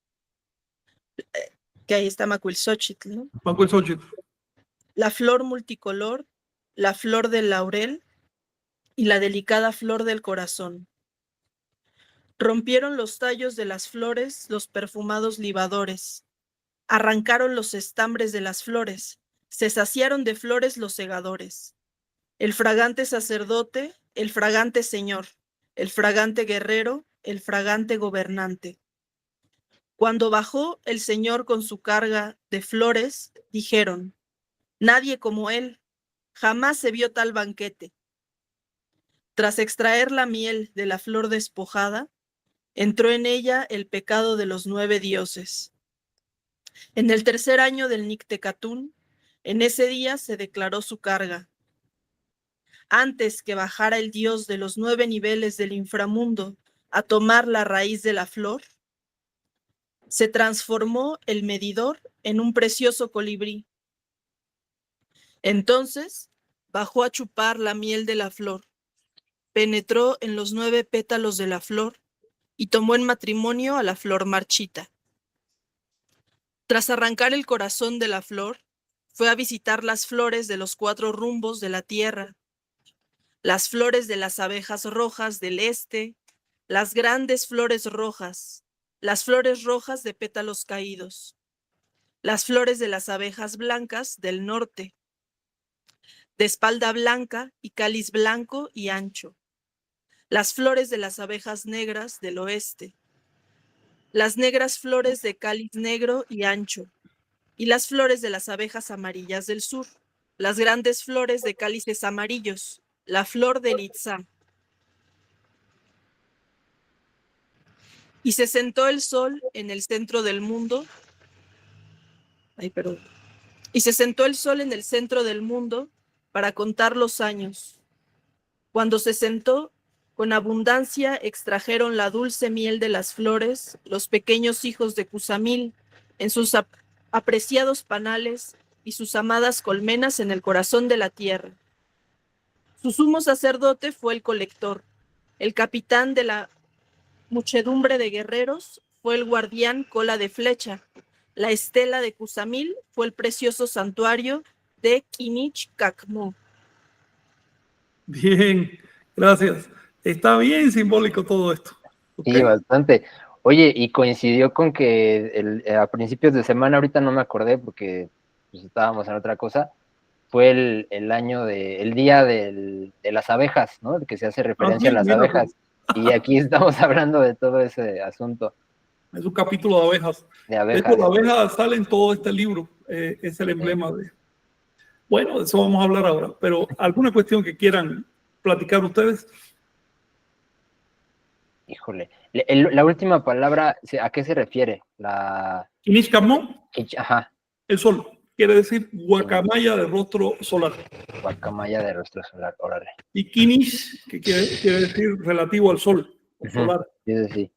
que ahí está Macuilxóchitl, ¿no? Macuilxóchitl. La flor multicolor, la flor del laurel y la delicada flor del corazón. Rompieron los tallos de las flores los perfumados libadores, arrancaron los estambres de las flores, se saciaron de flores los segadores. El fragante sacerdote, el fragante señor, el fragante guerrero, el fragante gobernante. Cuando bajó el Señor con su carga de flores, dijeron: nadie como él, jamás se vio tal banquete. Tras extraer la miel de la flor despojada, entró en ella el pecado de los 9 dioses. En el 3er año del Nictecatún, en ese día se declaró su carga. Antes que bajara el dios de los 9 niveles del inframundo a tomar la raíz de la flor, se transformó el medidor en un precioso colibrí. Entonces bajó a chupar la miel de la flor, penetró en los 9 pétalos de la flor y tomó en matrimonio a la flor marchita. Tras arrancar el corazón de la flor, fue a visitar las flores de los 4 rumbos de la tierra, las flores de las abejas rojas del este, las grandes flores rojas, las flores rojas de pétalos caídos, las flores de las abejas blancas del norte, de espalda blanca y cáliz blanco y ancho, las flores de las abejas negras del oeste, las negras flores de cáliz negro y ancho, y las flores de las abejas amarillas del sur, las grandes flores de cálices amarillos, la flor del itzá. Y se sentó el sol en el centro del mundo. Y se sentó el sol en el centro del mundo para contar los años. Cuando se sentó, con abundancia extrajeron la dulce miel de las flores los pequeños hijos de Cusamil en sus apreciados panales y sus amadas colmenas en el corazón de la tierra. Su sumo sacerdote fue el colector, el capitán de la muchedumbre de guerreros fue el guardián cola de flecha, La estela de Cusamil fue el precioso santuario de Kinich-Kakmu. Bien, gracias. Está bien simbólico todo esto. ¿Ok? Sí, bastante. Oye, y coincidió con que a principios de semana, ahorita no me acordé porque pues, estábamos en otra cosa, fue el día de las abejas, ¿no? Que se hace Ah, referencia a sí, las mira, abejas. Y aquí estamos hablando de todo ese asunto es un capítulo de abejas. de De hecho, abejas. la abeja sale en todo este libro. Es el emblema de... Bueno, de eso vamos a hablar ahora. Pero ¿alguna cuestión que quieran platicar ustedes? Híjole. La última palabra, ¿a qué se refiere? Kinish Kamon, Ajá, el sol. Quiere decir guacamaya de rostro solar. guacamaya de rostro solar, órale. Y Kinish, que quiere decir relativo al sol, o Ujú, solar. sí, sí,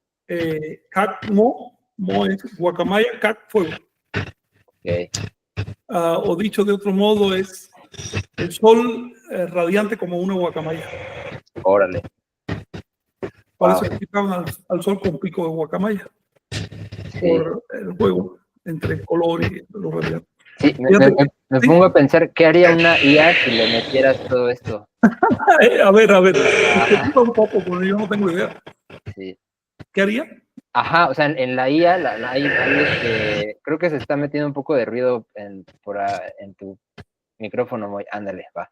Kak Mo, Mo es guacamaya, Kak fuego. ok, O dicho de otro modo, es el sol radiante como una guacamaya. órale. Por Wow. eso explicaban al sol con pico de guacamaya, Sí, por el juego entre color y los radiantes. sí, Fíjate, me sí. pongo a pensar, ¿qué haría una IA si le metieras todo esto? A ver, Ajá, explica un poco, porque yo no tengo idea. sí. ¿Qué haría? Ajá, o sea, en la IA creo que se está metiendo un poco de ruido en tu micrófono, muy, ándale, va.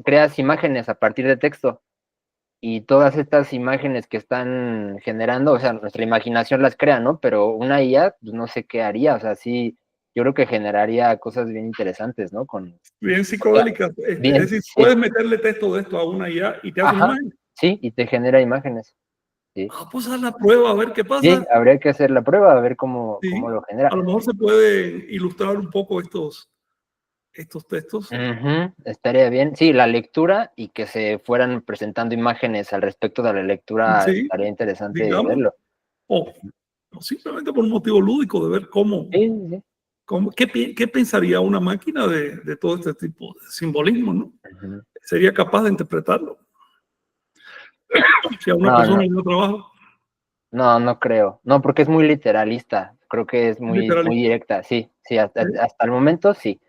Creas imágenes a partir de texto y todas estas imágenes que están generando, o sea, nuestra imaginación las crea, ¿no? Pero una IA, pues no sé qué haría, o sea, sí, yo creo que generaría cosas bien interesantes, ¿no? Bien psicodélica. Es Bien, decir, sí, puedes meterle texto de esto a una IA y te hace una ajá, imagen. sí, y te genera imágenes, sí. Pues haz la prueba, a ver qué Sí, pasa. habría que hacer la prueba, a ver cómo Sí, lo genera. a lo mejor se puede ilustrar un poco estos textos. Ujú, estaría bien. Sí, la lectura y que se fueran presentando imágenes al respecto de la lectura, Sí, estaría interesante digamos. verlo. O simplemente por un motivo lúdico de ver Sí, sí, sí. qué pensaría una máquina de todo este tipo de simbolismo, ¿no? Ujú. Sería capaz de interpretarlo. Si a una No, persona no, le dio trabajo, no creo. No, porque es muy literalista. Creo que es muy literalista. directa. Sí, sí, hasta ¿Eh? el momento sí.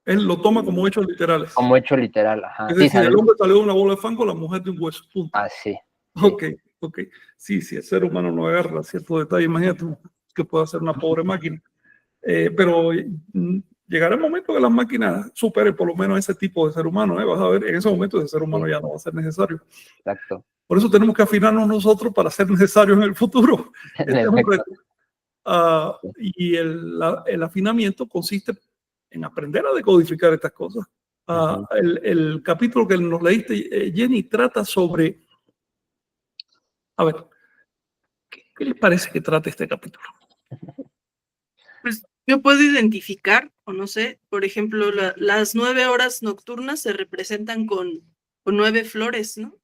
Él lo toma como hechos literales. Como hecho literal, ajá. Es Sí, decir, el hombre salió de una bola de fango, la mujer de un hueso. Punto. sí, sí. Ok, ok. Sí, si el ser humano no agarra ciertos detalles, imagínate que puede hacer una pobre máquina. Pero llegará el momento que las máquinas superen por lo menos ese tipo de ser humano. Vas a ver, en ese momento ese ser humano Sí, ya no va a ser necesario. exacto. Por eso tenemos que afinarnos nosotros para ser necesarios en el futuro. En Este es un efecto. reto. Y el afinamiento consiste en aprender a decodificar estas cosas. Ujú. El capítulo que nos leíste, Jenny, trata sobre... A ver, ¿qué les parece que trate este capítulo? Pues yo puedo identificar, o no sé, por ejemplo, las 9 horas nocturnas se representan con 9 flores, ¿no?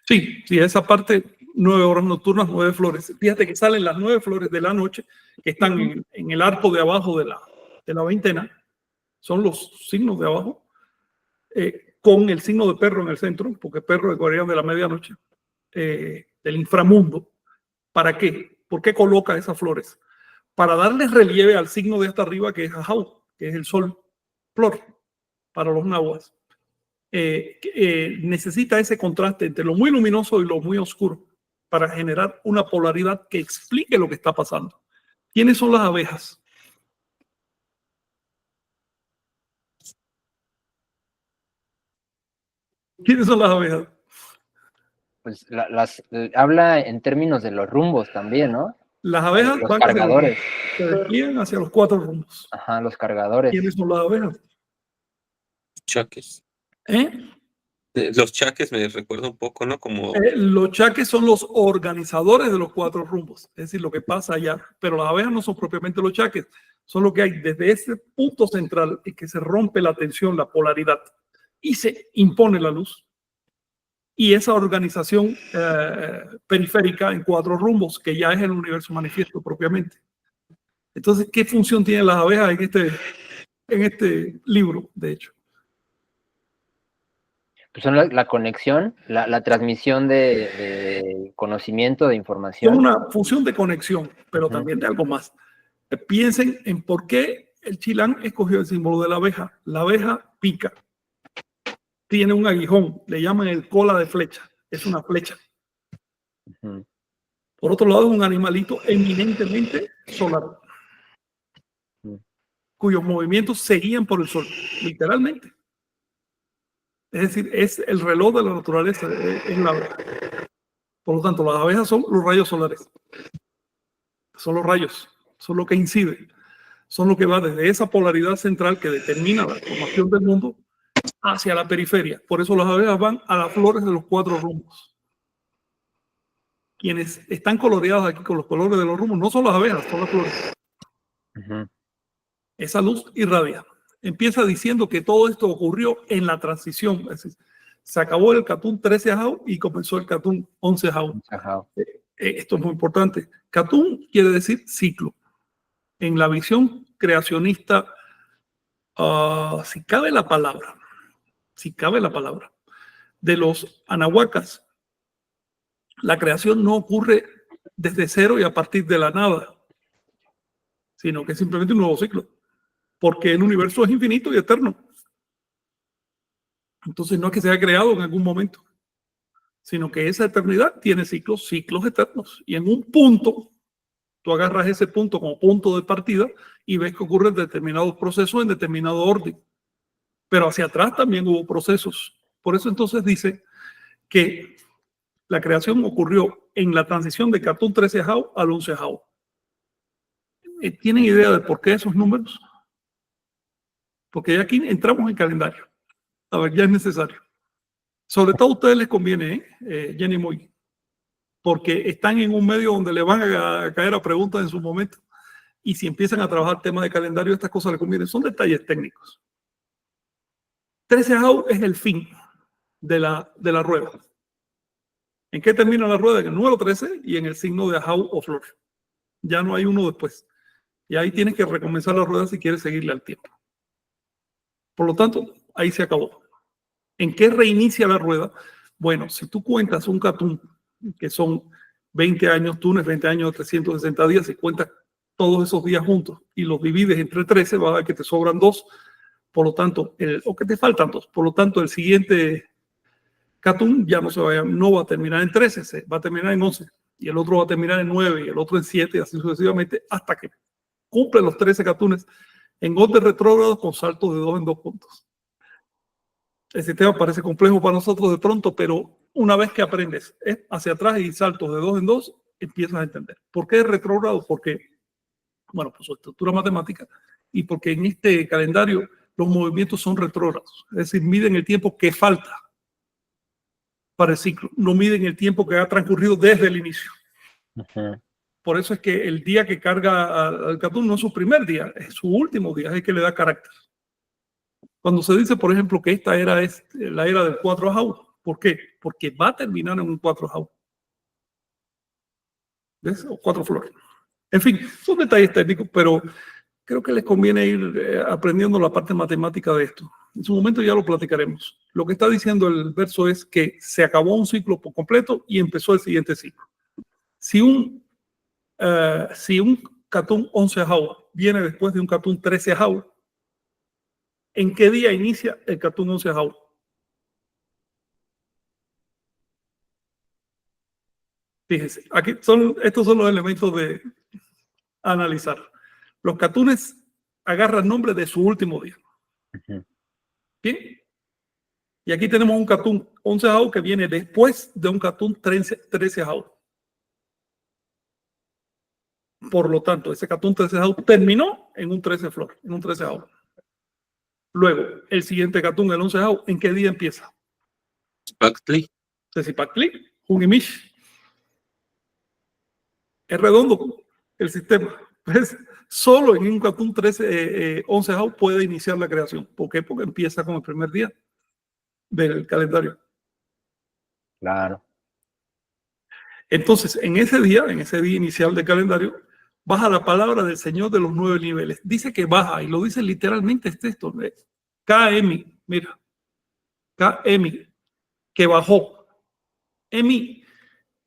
Sí, esa parte, 9 horas nocturnas, 9 flores. Fíjate que salen las 9 flores de la noche que están en el arco de abajo de la veintena. Son los signos de abajo, con el signo de perro en el centro, porque perro es guardián de la medianoche, del inframundo. ¿Para qué? ¿Por qué coloca esas flores? Para darle relieve al signo de hasta arriba, que es Ajau, que es el sol, flor, para los nahuas. Necesita ese contraste entre lo muy luminoso y lo muy oscuro para generar una polaridad que explique lo que está pasando. ¿Quiénes son las abejas? ¿Quiénes son las abejas? Pues habla en términos de los rumbos también, ¿no? Las abejas Los van hacia cargadores. se despliegan hacia los 4 rumbos. Ajá, los cargadores. ¿Quiénes son las abejas? Chaques. ¿Eh? Los chaques me recuerda un poco, ¿no? Como Los chaques son los organizadores de los 4 rumbos, es decir, lo que pasa allá. Pero las abejas no son propiamente los chaques, son lo que hay desde ese punto central en que se rompe la tensión, la polaridad, y se impone la luz. Y esa organización periférica en 4 rumbos, que ya es el universo manifiesto propiamente. Entonces, ¿qué función tienen las abejas en este libro, de hecho? pues son la conexión, la transmisión de conocimiento, de Son información. una función de conexión, pero Ujú. también de algo más. Piensen en por qué el Chilán escogió el símbolo de la abeja. La abeja pica, tiene un aguijón, le llaman el cola de flecha, es una flecha. Ujú. Por otro lado, es un animalito eminentemente solar, Ujú. cuyos movimientos se guían por el sol, literalmente. Es decir, es el reloj de la naturaleza, es la abeja. Por lo tanto, las abejas son los rayos solares. Son los rayos, son lo que incide, son lo que va desde esa polaridad central que determina la formación del mundo hacia la periferia. Por eso las abejas van a las flores de los 4 rumbos. Quienes están coloreados aquí con los colores de los rumbos no son las abejas, son las flores. Ujú. Esa luz irradia. Empieza diciendo que todo esto ocurrió en la transición. Es decir, se acabó el Catún 13 Jau y comenzó el Catún 11 Jau. Ajá. Esto es muy importante. Catún quiere decir ciclo. En la visión creacionista, si cabe la palabra, de los anahuacas, la creación no ocurre desde cero y a partir de la nada, sino que es simplemente un nuevo ciclo, porque el universo es infinito y eterno. Entonces no es que se haya creado en algún momento, sino que esa eternidad tiene ciclos eternos. Y en un punto, tú agarras ese punto como punto de partida y ves que ocurren determinados procesos en determinado orden. Pero hacia atrás también hubo procesos. Por eso entonces dice que la creación ocurrió en la transición de Catún 13 Jau al 11 Jau. ¿Tienen idea de por qué esos números? Porque ya aquí entramos en calendario. A ver, ya es necesario. Sobre todo a ustedes les conviene, Jenny Moy, porque están en un medio donde le van a caer a preguntas en su momento. Y si empiezan a trabajar temas de calendario, estas cosas les convienen. Son detalles técnicos. 13 Jau es el fin de la rueda. ¿En qué termina la rueda? En el número 13 y en el signo de Jau o flor. Ya no hay uno después. Y ahí tienes que recomenzar la rueda si quieres seguirle al tiempo. Por lo tanto, ahí se acabó. ¿En qué reinicia la rueda? Bueno, si tú cuentas un Catún, que son 20 años, túnes, 20 años, 360 días, y cuentas todos esos días juntos y los divides entre 13, va a ver que te sobran 2. Por lo tanto, o que te faltan 2. Por lo tanto, el siguiente Catún ya no va a terminar en 13, va a terminar en 11. Y el otro va a terminar en 9 y el otro en 7, y así sucesivamente, hasta que cumple los 13 Catunes en orden retrógrado con saltos de 2 en 2 puntos. El sistema parece complejo para nosotros de pronto, pero una vez que aprendes hacia atrás y saltos de 2 en 2, empiezas a entender. ¿Por qué es retrógrado? Porque, bueno, por su estructura matemática y porque en este calendario los movimientos son retrógrados. Es decir, miden el tiempo que falta para el ciclo, no miden el tiempo que ha transcurrido desde el inicio. Ujú. Por eso es que el día que carga al Catún no es su primer día, es su último día, es el que le da carácter. Cuando se dice, por ejemplo, que esta era es la era del 4 Jau, ¿por qué? Porque va a terminar en un 4 Jau. ¿Ves? O 4 flores. En fin, son detalles técnicos, pero creo que les conviene ir aprendiendo la parte matemática de esto. En su momento ya lo platicaremos. Lo que está diciendo el verso es que se acabó un ciclo por completo y empezó el siguiente ciclo. Si un Catún 11 Jau viene después de un Catún 13 Jau, ¿en qué día inicia el Catún 11 Jau? Fíjense, aquí estos son los elementos de analizar. Los Catunes agarran nombre de su último día. Ujú. Bien. Y aquí tenemos un Catún 11 Jau que viene después de un Catún 13 Jau. Por lo tanto, ese Catún 13 Jau terminó en un 13 flor, en un 13 Jau. Luego, el siguiente Catún, el 11 Jau, ¿en qué día empieza? Spactli. Tezipactli, Junimish. Es redondo el sistema. ¿Ves? Solo en un Catún 11 Jau puede iniciar la creación. ¿Por qué? Porque empieza con el primer día del calendario. Claro. Entonces, en ese día inicial del calendario, baja la palabra del Señor de los 9 niveles. Dice que baja, y lo dice literalmente este texto. KM, mira. KM, que bajó. Emi,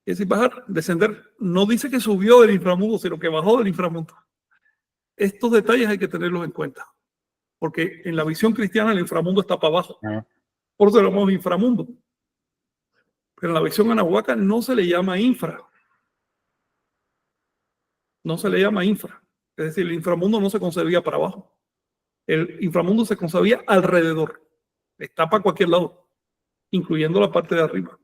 es decir, bajar, descender, no dice que subió del inframundo, sino que bajó del inframundo. Estos detalles hay que tenerlos en cuenta, porque en la visión cristiana el inframundo está para abajo. Por eso lo llamamos inframundo. Pero en la visión anahuaca no se le llama infra. No se le llama infra. Es decir, el inframundo no se concebía para abajo. El inframundo se concebía alrededor. Está para cualquier lado, incluyendo la parte de arriba.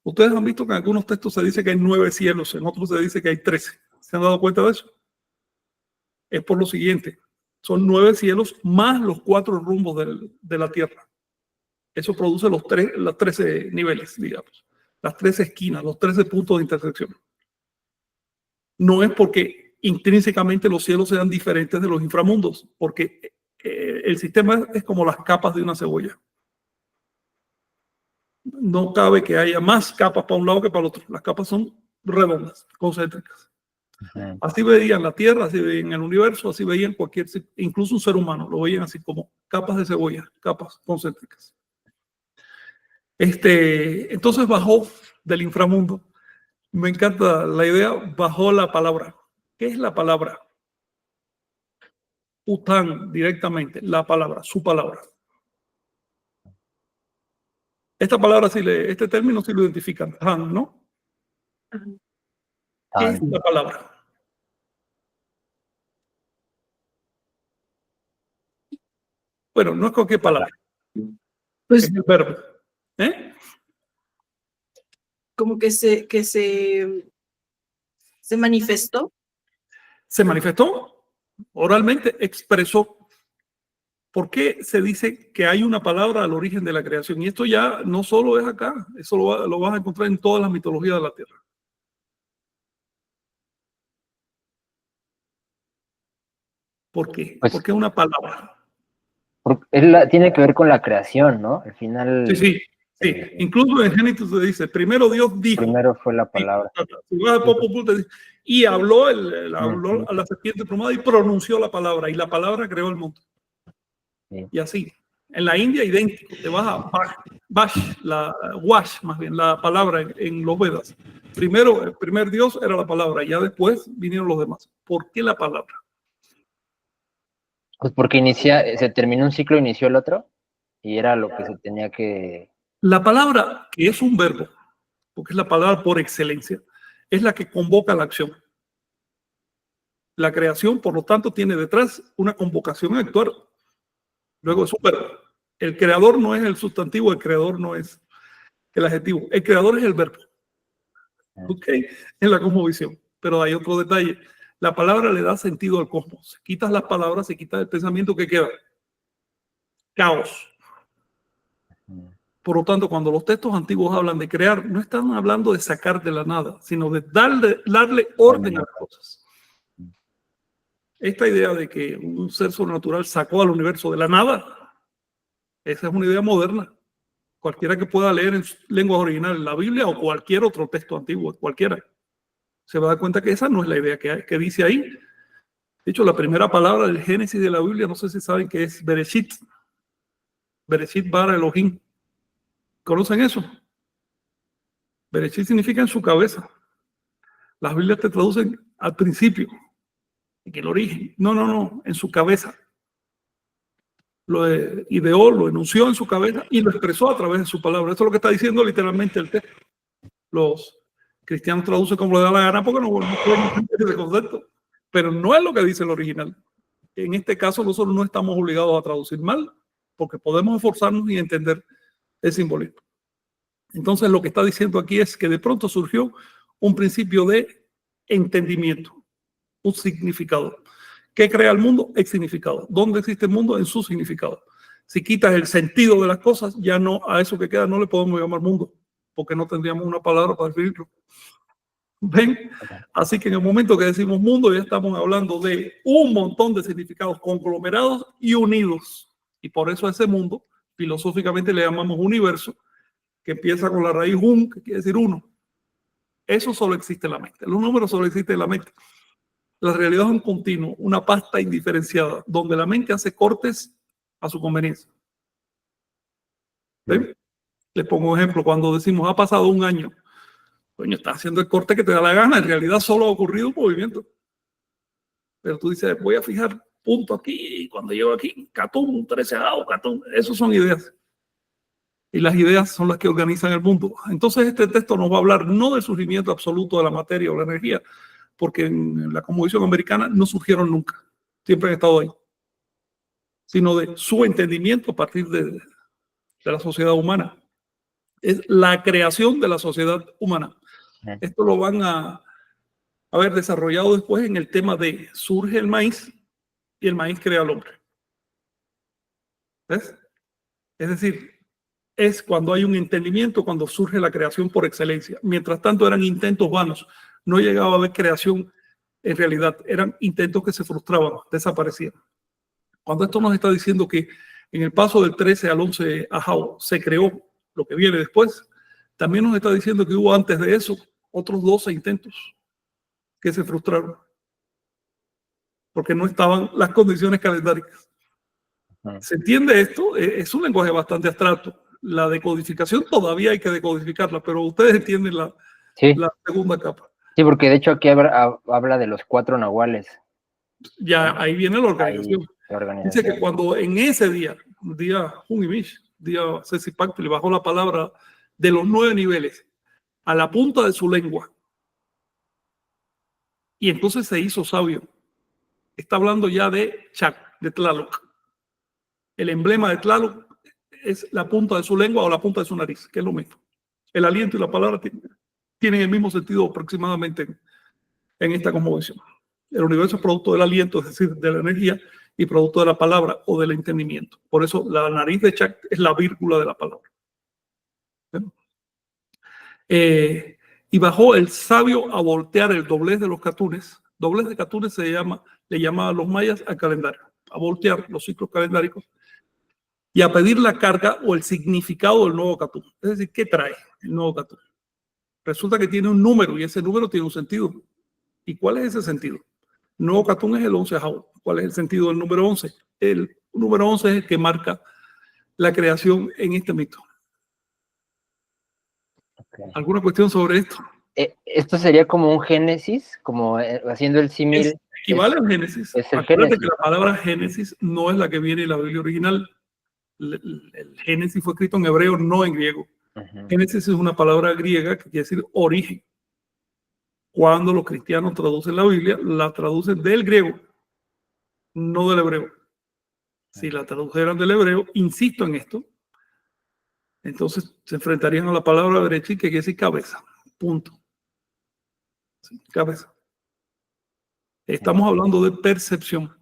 Ustedes han visto que en algunos textos se dice que hay 9 cielos, en otros se dice que hay 13. ¿Se han dado cuenta de eso? Es por lo siguiente. Son 9 cielos más los 4 rumbos de la tierra. Eso produce los 13 niveles, digamos. Las 13 esquinas, los 13 puntos de intersección. No es porque intrínsecamente los cielos sean diferentes de los inframundos, porque el sistema es como las capas de una cebolla. No cabe que haya más capas para un lado que para el otro. Las capas son redondas, concéntricas. Así veían la Tierra, así veían el universo, así veían cualquier, incluso un ser humano, lo veían así como capas de cebolla, capas concéntricas. Entonces bajó del inframundo. Me encanta la idea, bajó la palabra. ¿Qué es la palabra? Után, directamente, la palabra, su palabra. Esta palabra, este término sí lo identifican, Tan, ¿no? ¿Qué es la palabra? Bueno, no es cualquier palabra. Pues es el verbo. ¿Eh? como que se manifestó. Se manifestó oralmente, expresó. ¿Por qué se dice que hay una palabra al origen de la creación? Y esto ya no solo es acá, eso lo vas a encontrar en todas las mitologías de la Tierra. ¿Por qué? Pues, Porque es una palabra. Tiene que ver con la creación, ¿no? Al final. Sí. Incluso en Génesis se dice, primero Dios dijo. Primero fue la palabra. Y habló, habló a la serpiente plumada y pronunció la palabra. Y la palabra creó el mundo. Sí. Y así. En la India, idéntico. Te vas a Wash, más bien, la palabra en los Vedas. Primero, el primer Dios era la palabra. Ya después vinieron los demás. ¿Por qué la palabra? Pues porque se terminó un ciclo, inició el otro. Y era lo que se tenía que... La palabra, que es un verbo, porque es la palabra por excelencia, es la que convoca la acción. La creación, por lo tanto, tiene detrás una convocación a actuar. Luego es un verbo. El creador no es el sustantivo, el creador no es el adjetivo. El creador es el verbo. ¿Ok? En la cosmovisión. Pero hay otro detalle. La palabra le da sentido al cosmos. Si quitas las palabras, se quita el pensamiento, que queda caos. Por lo tanto, cuando los textos antiguos hablan de crear, no están hablando de sacar de la nada, sino de darle orden a las cosas. Esta idea de que un ser sobrenatural sacó al universo de la nada, esa es una idea moderna. Cualquiera que pueda leer en lenguas originales la Biblia o cualquier otro texto antiguo, cualquiera, se va a dar cuenta que esa no es la idea que dice ahí. De hecho, la primera palabra del Génesis de la Biblia, no sé si saben que es Bereshit. Bereshit bara Elohim. ¿Conocen eso? Bereshit significa en su cabeza. Las Biblias te traducen al principio, en el origen. No, en su cabeza. Lo ideó, lo enunció en su cabeza y lo expresó a través de su palabra. Esto es lo que está diciendo literalmente el texto. Los cristianos traducen como le da la gana porque no pueden entender ese concepto. Pero no es lo que dice el original. En este caso nosotros no estamos obligados a traducir mal porque podemos esforzarnos y entender el simbolismo. Entonces lo que está diciendo aquí es que de pronto surgió un principio de entendimiento, un significado. ¿Qué crea el mundo? El significado. ¿Dónde existe el mundo? En su significado. Si quitas el sentido de las cosas, ya no, a eso que queda no le podemos llamar mundo, porque no tendríamos una palabra para definirlo. ¿Ven? Así que en el momento que decimos mundo, ya estamos hablando de un montón de significados conglomerados y unidos. Y por eso a ese mundo, filosóficamente le llamamos universo, que empieza con la raíz un, que quiere decir uno. Eso solo existe en la mente. Los números solo existen en la mente. La realidad es un continuo, una pasta indiferenciada, donde la mente hace cortes a su conveniencia. ¿Ven? Les pongo un ejemplo, cuando decimos ha pasado un año, coño, estás haciendo el corte que te da la gana, en realidad solo ha ocurrido un movimiento. Pero tú dices, voy a fijar punto aquí, y cuando llego aquí, Catún, 13 grados, Catún, esos son ideas. Y las ideas son las que organizan el mundo. Entonces este texto nos va a hablar no del surgimiento absoluto de la materia o la energía, porque en la cosmovisión americana no surgieron nunca, siempre han estado ahí, sino de su entendimiento a partir de la sociedad humana. Es la creación de la sociedad humana. Esto lo van a haber desarrollado después en el tema de surge el maíz y el maíz crea al hombre. ¿Ves? Es decir, es cuando hay un entendimiento, cuando surge la creación por excelencia. Mientras tanto eran intentos vanos, no llegaba a haber creación en realidad, eran intentos que se frustraban, desaparecían. Cuando esto nos está diciendo que en el paso del 13 al 11 Ahau se creó lo que viene después, también nos está diciendo que hubo antes de eso otros 12 intentos que se frustraron porque no estaban las condiciones calendáricas. ¿Se entiende esto? Es un lenguaje bastante abstracto. La decodificación todavía hay que decodificarla, pero ustedes entienden la segunda capa. Sí, porque de hecho aquí habla de los 4 nahuales. Ya ahí viene la organización. Ahí, la organización. Dice que cuando en ese día Hunimish, día Ceci-Pac, le bajó la palabra de los 9 niveles a la punta de su lengua, y entonces se hizo sabio. Está hablando ya de Chac, de Tlaloc. El emblema de Tlaloc es la punta de su lengua o la punta de su nariz, que es lo mismo. El aliento y la palabra tienen el mismo sentido aproximadamente en esta cosmovisión. El universo es producto del aliento, es decir, de la energía, y producto de la palabra o del entendimiento. Por eso la nariz de Chac es la vírgula de la palabra. Y bajó el sabio a voltear el doblez de los catunes. Doblez de catunes le llamaban los mayas al calendario, a voltear los ciclos calendáricos y a pedir la carga o el significado del nuevo catún. Es decir, ¿qué trae el nuevo catún? Resulta que tiene un número y ese número tiene un sentido. ¿Y cuál es ese sentido? El nuevo catún es el 11 Ahau. ¿Cuál es el sentido del número 11? El número 11 es el que marca la creación en este mito. Okay. ¿Alguna cuestión sobre esto? Esto sería como un Génesis, como haciendo el símil. Equivale al Génesis. Es el Acuérdate Génesis. que la palabra Génesis no es la que viene en la Biblia original. El Génesis fue escrito en hebreo, no en griego. Génesis es una palabra griega que quiere decir origen. Cuando los cristianos traducen la Biblia, la traducen del griego, no del hebreo. Si la tradujeran del hebreo, insisto en esto, entonces se enfrentarían a la palabra derecha que quiere decir cabeza. Punto. Sí, cabeza. Estamos hablando de percepción.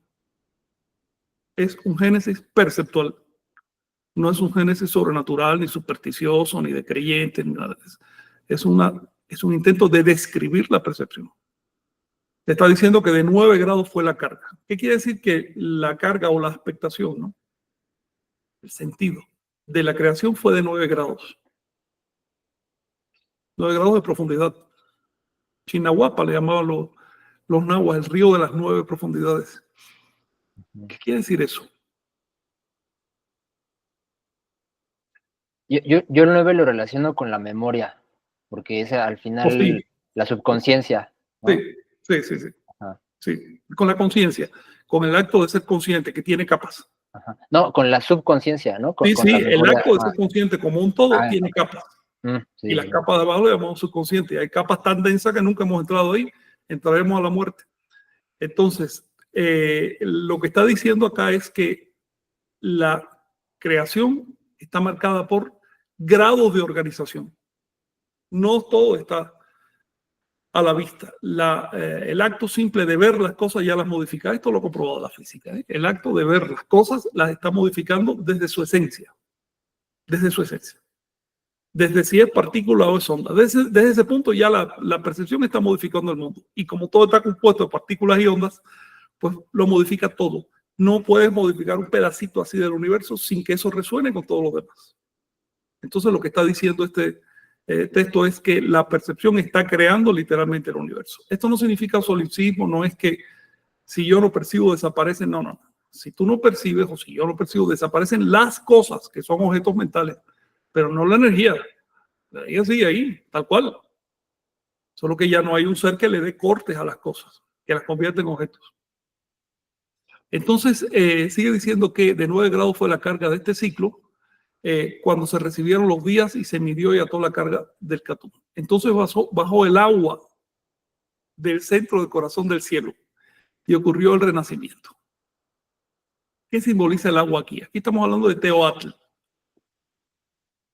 Es un Génesis perceptual. No es un Génesis sobrenatural, ni supersticioso, ni de creyentes, ni nada de eso. Es un intento de describir la percepción. Está diciendo que de 9 grados fue la carga. ¿Qué quiere decir? Que la carga o la expectación, ¿no? El sentido de la creación fue de 9 grados. 9 grados de profundidad. Chinahuapa le llamaban los nahuas, el río de las 9 profundidades. ¿Qué quiere decir eso? Yo el 9 lo relaciono con la memoria, porque es al final sí. La subconsciencia, ¿no? Sí. Sí, con la conciencia, con el acto de ser consciente, que tiene capas. Ajá. No, con la subconsciencia, ¿no? Sí, el acto de ser consciente como un todo tiene capas. Sí, y las capas de abajo le llamamos subconsciente. Hay capas tan densas que nunca hemos entrado ahí, entraremos a la muerte. Entonces, lo que está diciendo acá es que la creación está marcada por grados de organización. No todo está a la vista. El acto simple de ver las cosas ya las modifica. Esto lo ha comprobado la física. El acto de ver las cosas las está modificando desde su esencia. Desde su esencia. Desde si es partícula o es onda. Desde ese punto ya la percepción está modificando el mundo. Y como todo está compuesto de partículas y ondas, pues lo modifica todo. No puedes modificar un pedacito así del universo sin que eso resuene con todos los demás. Entonces lo que está diciendo este texto es que la percepción está creando literalmente el universo. Esto no significa solipsismo, no es que si yo no percibo desaparecen, no. Si tú no percibes o si yo no percibo desaparecen las cosas que son objetos mentales pero no la energía. La energía sigue ahí, tal cual. Solo que ya no hay un ser que le dé cortes a las cosas, que las convierte en objetos. Entonces, sigue diciendo que de 9 grados fue la carga de este ciclo, cuando se recibieron los días y se midió y ató la carga del Catún. Entonces bajó el agua del centro del corazón del cielo y ocurrió el renacimiento. ¿Qué simboliza el agua aquí? Aquí estamos hablando de Teoatl.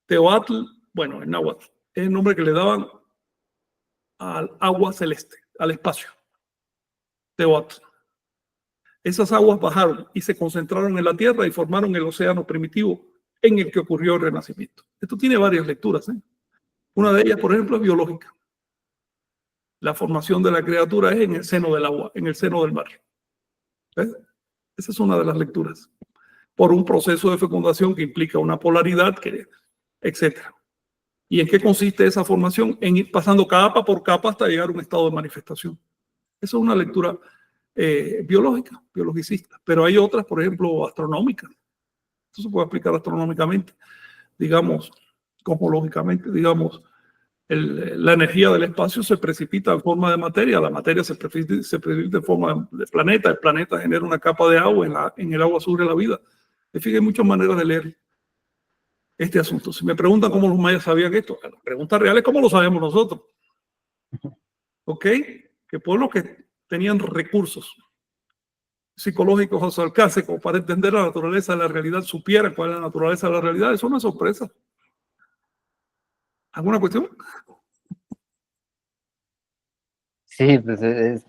Teoatl, bueno, en náhuatl, es el nombre que le daban al agua celeste, al espacio. Teoatl. Esas aguas bajaron y se concentraron en la tierra y formaron el océano primitivo en el que ocurrió el renacimiento. Esto tiene varias lecturas, ¿eh? Una de ellas, por ejemplo, es biológica. La formación de la criatura es en el seno del agua, en el seno del mar. ¿Ves? Esa es una de las lecturas. Por un proceso de fecundación que implica una polaridad, etc. ¿Y en qué consiste esa formación? En ir pasando capa por capa hasta llegar a un estado de manifestación. Esa es una lectura biológica, biologicista. Pero hay otras, por ejemplo, astronómicas. Esto se puede explicar astronómicamente, digamos, cosmológicamente, digamos, la energía del espacio se precipita en forma de materia, la materia se precipita en forma de planeta, el planeta genera una capa de agua, en el agua surge la vida. Me fijé, hay muchas maneras de leer este asunto. Si me preguntan cómo los mayas sabían esto, la pregunta real es cómo lo sabemos nosotros. ¿Ok? Que pueblos que tenían recursos psicológicos a su alcance como para entender la naturaleza de la realidad, supieran cuál es la naturaleza de la realidad, eso no es sorpresa. ¿Alguna cuestión? Sí, pues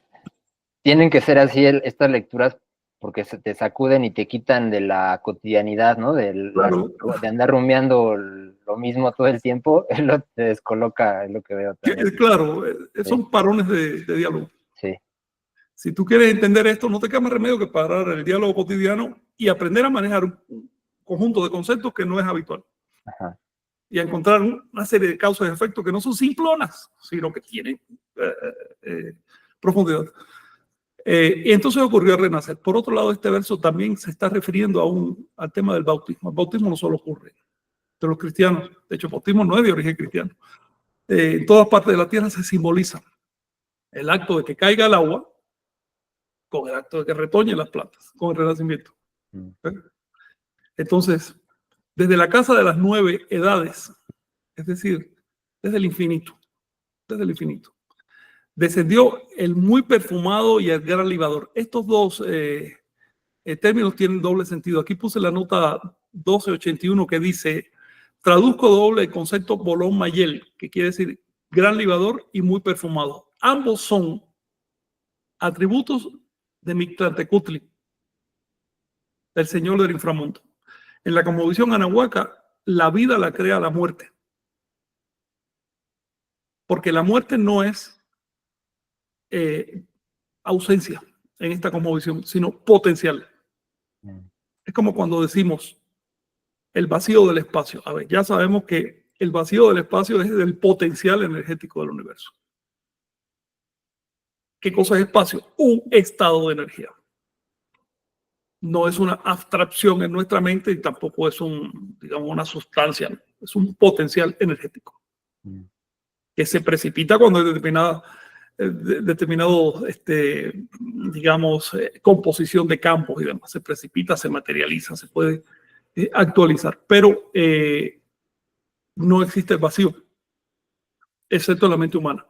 tienen que ser así estas lecturas porque se te sacuden y te quitan de la cotidianidad, ¿no? Claro. De andar rumiando lo mismo todo el tiempo, te descoloca, es lo que veo también. Claro, son parones de diálogo. Sí. Si tú quieres entender esto, no te queda más remedio que parar el diálogo cotidiano y aprender a manejar un conjunto de conceptos que no es habitual. Ajá. Y a encontrar una serie de causas y efectos que no son simplonas, sino que tienen profundidad. Y entonces ocurrió el renacer. Por otro lado, este verso también se está refiriendo al tema del bautismo. El bautismo no solo ocurre de los cristianos. De hecho, el bautismo no es de origen cristiano. En todas partes de la tierra se simboliza el acto de que caiga el agua con el acto de que retoñen las plantas, con el renacimiento. Entonces, desde la casa de las 9 edades, es decir, desde el infinito, descendió el muy perfumado y el gran libador. Estos dos términos tienen doble sentido. Aquí puse la nota 1281 que dice, traduzco doble el concepto bolón mayel, que quiere decir gran libador y muy perfumado. Ambos son atributos de Mictlantecutli, del señor del inframundo. En la cosmovisión anahuaca, la vida la crea la muerte. Porque la muerte no es ausencia en esta cosmovisión, sino potencial. Es como cuando decimos el vacío del espacio. A ver, ya sabemos que el vacío del espacio es el potencial energético del universo. ¿Qué cosa es espacio? Un estado de energía. No es una abstracción en nuestra mente y tampoco es digamos, una sustancia. Es un potencial energético que se precipita cuando hay determinado, digamos, composición de campos y demás. Se precipita, se materializa, se puede actualizar. Pero no existe el vacío, excepto en la mente humana.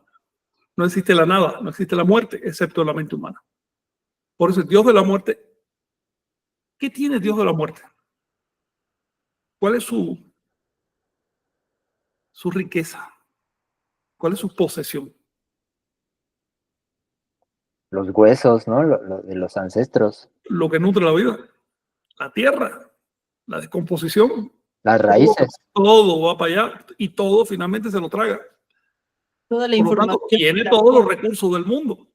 No existe la nada, no existe la muerte, excepto en la mente humana. Por eso el Dios de la muerte, ¿qué tiene Dios de la muerte? ¿Cuál es su riqueza? ¿Cuál es su posesión? Los huesos, ¿no? Lo de los ancestros. Lo que nutre la vida, la tierra, la descomposición. Las raíces. Todo va para allá y todo finalmente se lo traga. Toda la Por lo información. tanto, tiene todos los recursos del mundo.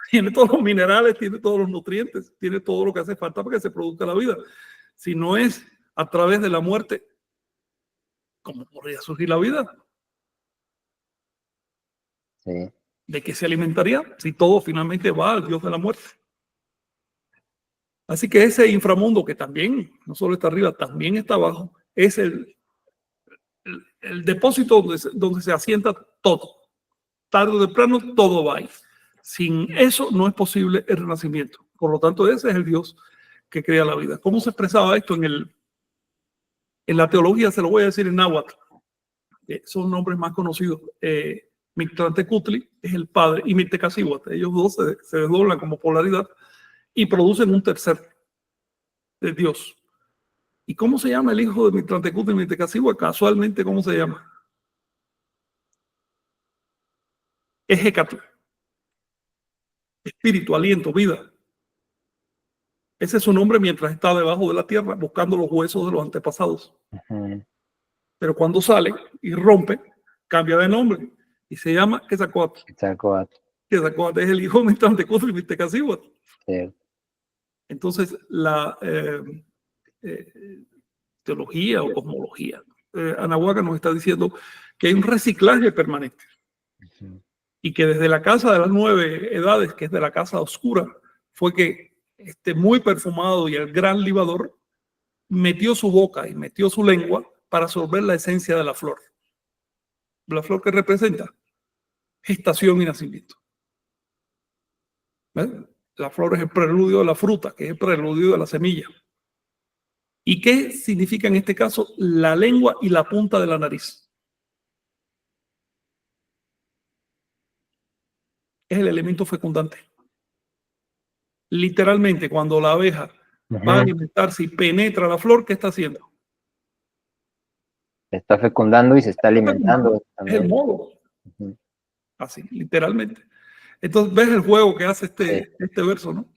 Tiene todos los minerales, tiene todos los nutrientes, tiene todo lo que hace falta para que se produzca la vida. Si no es a través de la muerte, ¿cómo podría surgir la vida? Sí. ¿De qué se alimentaría si todo finalmente va al Dios de la muerte? Así que ese inframundo que también, no solo está arriba, también está abajo, es el depósito donde se asienta todo. Tarde o temprano todo va ahí. Sin eso no es posible el renacimiento. Por lo tanto, ese es el Dios que crea la vida. ¿Cómo se expresaba esto en la teología? Se lo voy a decir en náhuatl. Son nombres más conocidos. Mictlantecutli es el padre y Mictecacihuatl. Ellos dos se desdoblan como polaridad y producen un tercer de Dios. ¿Y cómo se llama el hijo de Mictlantecutli y Mictecacihuatl? Casualmente, ¿cómo se llama? Ejecatl. Espíritu, aliento, vida. Ese es su nombre mientras está debajo de la tierra buscando los huesos de los antepasados. Pero cuando sale y rompe, cambia de nombre y se llama Quetzalcóatl. Quetzalcóatl es el hijo de Mictlantecutli y Mictecacihuatl. Sí. Entonces, la teología o cosmología anahuaca nos está diciendo que hay un reciclaje permanente. Y que desde la casa de las 9 edades, que es de la casa oscura, fue que este muy perfumado y el gran libador metió su boca y metió su lengua para absorber la esencia de la flor. La flor que representa gestación y nacimiento. ¿Ves? La flor es el preludio de la fruta, que es el preludio de la semilla. ¿Y qué significa en este caso la lengua y la punta de la nariz? Es el elemento fecundante. Literalmente, cuando la abeja va a alimentarse y penetra la flor, ¿qué está haciendo? Se está fecundando y se está alimentando. Es el modo. Así, literalmente. Entonces, ves el juego que hace este verso, ¿no?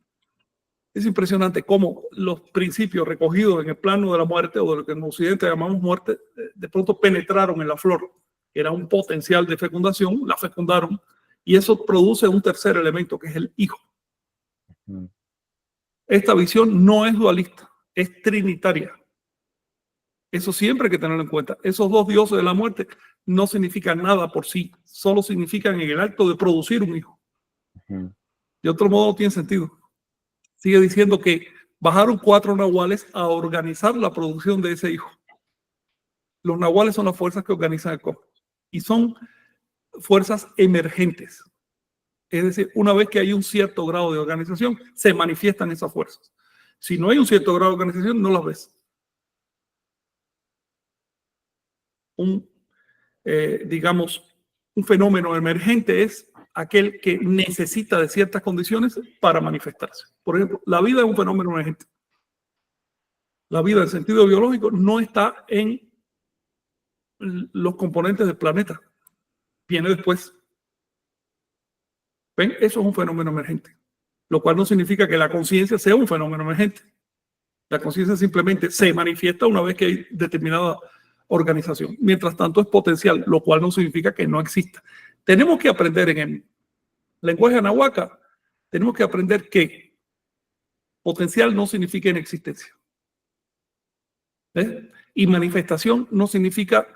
Es impresionante cómo los principios recogidos en el plano de la muerte, o de lo que en Occidente llamamos muerte, de pronto penetraron en la flor, que era un potencial de fecundación, la fecundaron, y eso produce un tercer elemento, que es el hijo. Esta visión no es dualista, es trinitaria. Eso siempre hay que tenerlo en cuenta. Esos dos dioses de la muerte no significan nada por sí, solo significan en el acto de producir un hijo. De otro modo no tiene sentido. Sigue diciendo que bajaron 4 nahuales a organizar la producción de ese hijo. Los nahuales son las fuerzas que organizan el cosmos y son fuerzas emergentes. Es decir, una vez que hay un cierto grado de organización, se manifiestan esas fuerzas. Si no hay un cierto grado de organización, no las ves. Digamos, un fenómeno emergente es aquel que necesita de ciertas condiciones para manifestarse. Por ejemplo, la vida es un fenómeno emergente. La vida en sentido biológico no está en los componentes del planeta. Viene después. ¿Ven? Eso es un fenómeno emergente. Lo cual no significa que la conciencia sea un fenómeno emergente. La conciencia simplemente se manifiesta una vez que hay determinada organización. Mientras tanto es potencial, lo cual no significa que no exista. Tenemos que aprender en el lenguaje anahuaca, tenemos que aprender que potencial no significa inexistencia. ¿Ves? Y manifestación no significa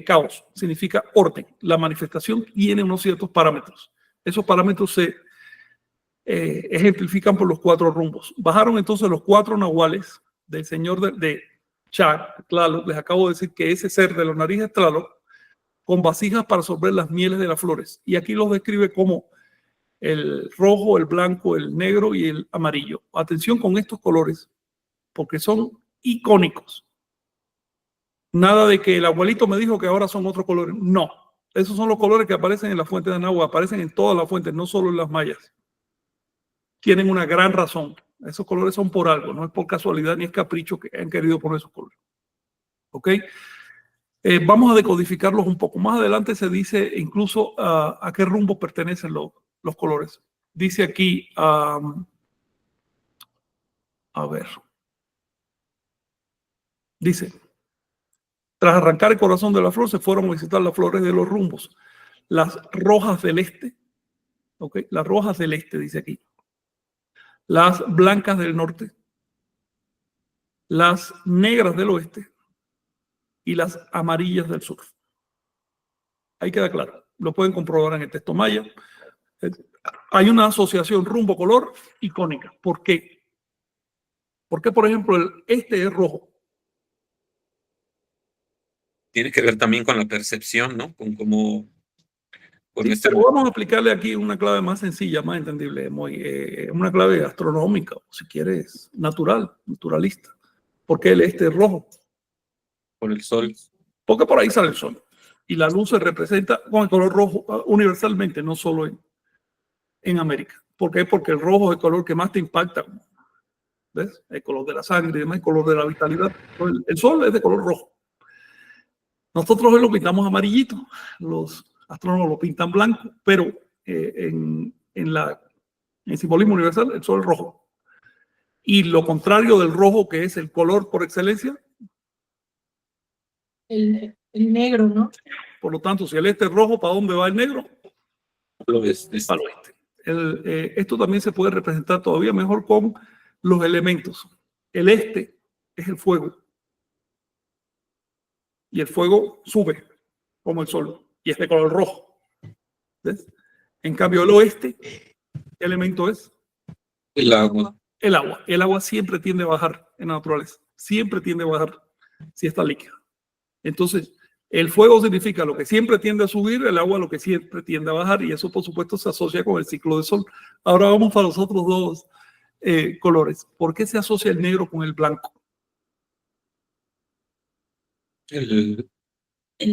caos, significa orden. La manifestación tiene unos ciertos parámetros. Esos parámetros se ejemplifican por los 4 rumbos. Bajaron entonces los 4 nahuales del señor de Chac, Tlaloc. Les acabo de decir que ese ser de los narices Tlaloc, con vasijas para absorber las mieles de las flores. Y aquí los describe como el rojo, el blanco, el negro y el amarillo. Atención con estos colores, porque son icónicos. Nada de que el abuelito me dijo que ahora son otros colores. No, esos son los colores que aparecen en la fuente de Anáhuac, aparecen en todas las fuentes, no solo en las mayas. Tienen una gran razón. Esos colores son por algo, no es por casualidad ni es capricho que han querido poner esos colores. ¿Ok? Vamos a decodificarlos un poco. Más adelante se dice incluso a qué rumbo pertenecen los colores. Dice aquí, a ver, dice, tras arrancar el corazón de la flor, se fueron a visitar las flores de los rumbos. Las rojas del este, ¿ok? Las rojas del este, dice aquí. Las blancas del norte. Las negras del oeste. Y las amarillas del sur. Ahí queda claro. Lo pueden comprobar en el texto maya. Hay una asociación rumbo-color icónica. ¿Por qué? Porque, por ejemplo, el este es rojo. tiene que ver también con la percepción, ¿no? Con cómo, con Sí, este, pero vamos a aplicarle aquí una clave más sencilla, más entendible, una clave astronómica, o si quieres, naturalista. ¿Por qué el este es rojo? por el sol. Porque por ahí sale el sol. Y la luz se representa con el color rojo universalmente, no solo en América. ¿Por qué? Porque el rojo es el color que más te impacta. ¿Ves? El color de la sangre, el color de la vitalidad. El sol es de color rojo. Nosotros hoy lo pintamos amarillito, los astrónomos lo pintan blanco, pero en el simbolismo universal el sol es rojo. Y lo contrario del rojo, que es el color por excelencia, El negro, ¿no? por lo tanto, si el este es rojo, ¿para dónde va el negro? Lo es, Para el oeste. Esto también se puede representar todavía mejor con los elementos. El este es el fuego. Y el fuego sube como el sol. Y es de color rojo. ¿Ves? En cambio, el oeste, ¿qué elemento es? el agua. El agua. El agua siempre tiende a bajar en la naturaleza. Siempre tiende a bajar si está líquida. Entonces, el fuego significa lo que siempre tiende a subir, el agua lo que siempre tiende a bajar, y eso por supuesto se asocia con el ciclo del sol. Ahora vamos para los otros dos colores. ¿Por qué se asocia el negro con el blanco? El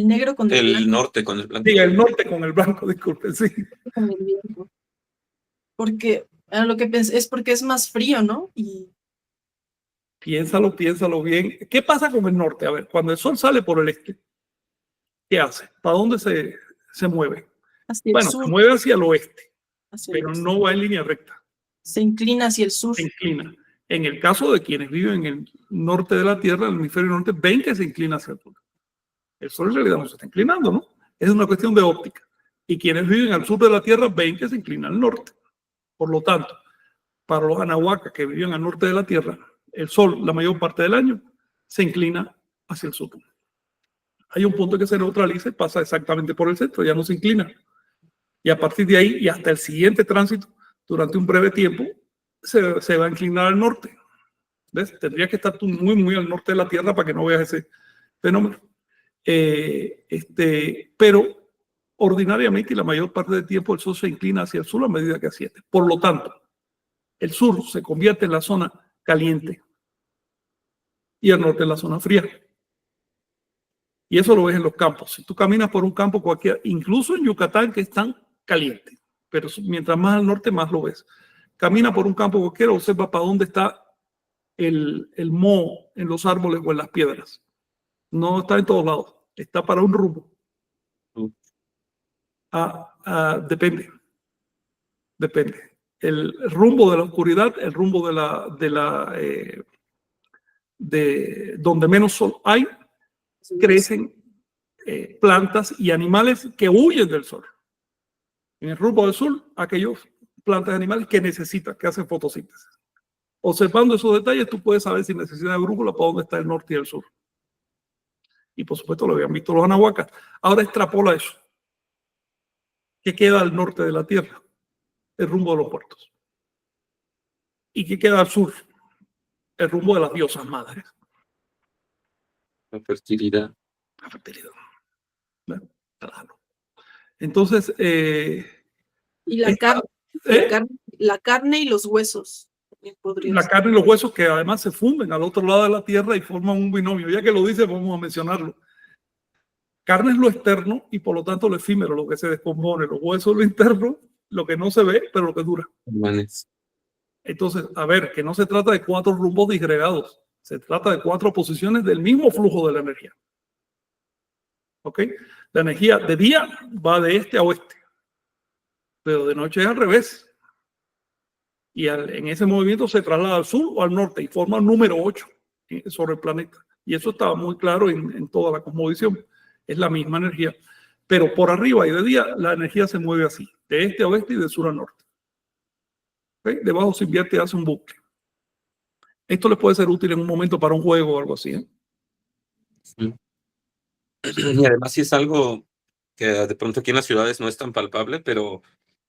negro con el blanco. norte con el blanco. Diga, el norte con el blanco, disculpe, sí. Con el viento. Porque lo que pensé es porque es más frío, ¿no? Y Piénsalo bien. ¿Qué pasa con el norte? A ver, cuando el sol sale por el este, ¿qué hace? ¿Para dónde se mueve? hacia el Bueno, sur. se mueve hacia el oeste, Hacia el pero oeste. no va en línea recta. Se inclina hacia el sur. Se inclina. En el caso de quienes viven en el norte de la Tierra, el hemisferio norte, ven que se inclina hacia el sur. El sol en realidad no se está inclinando, ¿no? Es una cuestión de óptica. Y quienes viven al sur de la Tierra ven que se inclina al norte. Por lo tanto, para los anahuacas que viven al norte de la Tierra, el sol la mayor parte del año se inclina hacia el sur. Hay un punto que se neutraliza y pasa exactamente por el centro, ya no se inclina. Y a partir de ahí y hasta el siguiente tránsito, durante un breve tiempo, se va a inclinar al norte. ¿Ves? Tendría que estar tú muy al norte de la Tierra para que no veas ese fenómeno. Pero ordinariamente y la mayor parte del tiempo el sol se inclina hacia el sur a medida que asciende. Por lo tanto, el sur se convierte en la zona caliente y el norte en la zona fría. Y eso lo ves en los campos. Si tú caminas por un campo cualquiera, incluso en Yucatán, que es tan caliente, pero mientras más al norte, más lo ves. Camina por un campo cualquiera, observa para dónde está el moho en los árboles o en las piedras. No está en todos lados, está para un rumbo. Depende. El rumbo de la oscuridad, el rumbo de donde menos sol hay, crecen plantas y animales que huyen del sol. En el rumbo del sur, aquellos plantas y animales que necesitan, que hacen fotosíntesis. Observando esos detalles, tú puedes saber sin necesidad de brújula para dónde está el norte y el sur. Y por supuesto lo habían visto los anahuacas. Ahora extrapola eso. ¿Qué queda al norte de la Tierra? El rumbo de los puertos. ¿Y qué queda al sur? El rumbo de las diosas madres. La fertilidad. La fertilidad. Claro. Entonces, y la carne y los huesos. La carne y los huesos que además se funden al otro lado de la Tierra y forman un binomio. Ya que lo dice, vamos a mencionarlo. Carne es lo externo y por lo tanto lo efímero, lo que se descompone. Los huesos es lo interno, lo que no se ve, pero lo que dura. Entonces, a ver, que no se trata de 4 rumbos disgregados. Se trata de 4 posiciones del mismo flujo de la energía. ¿Ok? La energía de día va de este a oeste, pero de noche es al revés. Y en ese movimiento se traslada al sur o al norte y forma el número 8 sobre el planeta. Y eso estaba muy claro en toda la cosmovisión. Es la misma energía. Pero por arriba y de día la energía se mueve así, de este a oeste y de sur a norte. ¿Okay? Debajo se invierte y hace un bucle. Esto les puede ser útil en un momento para un juego o algo así. Sí. Y además sí es algo que de pronto aquí en las ciudades no es tan palpable, pero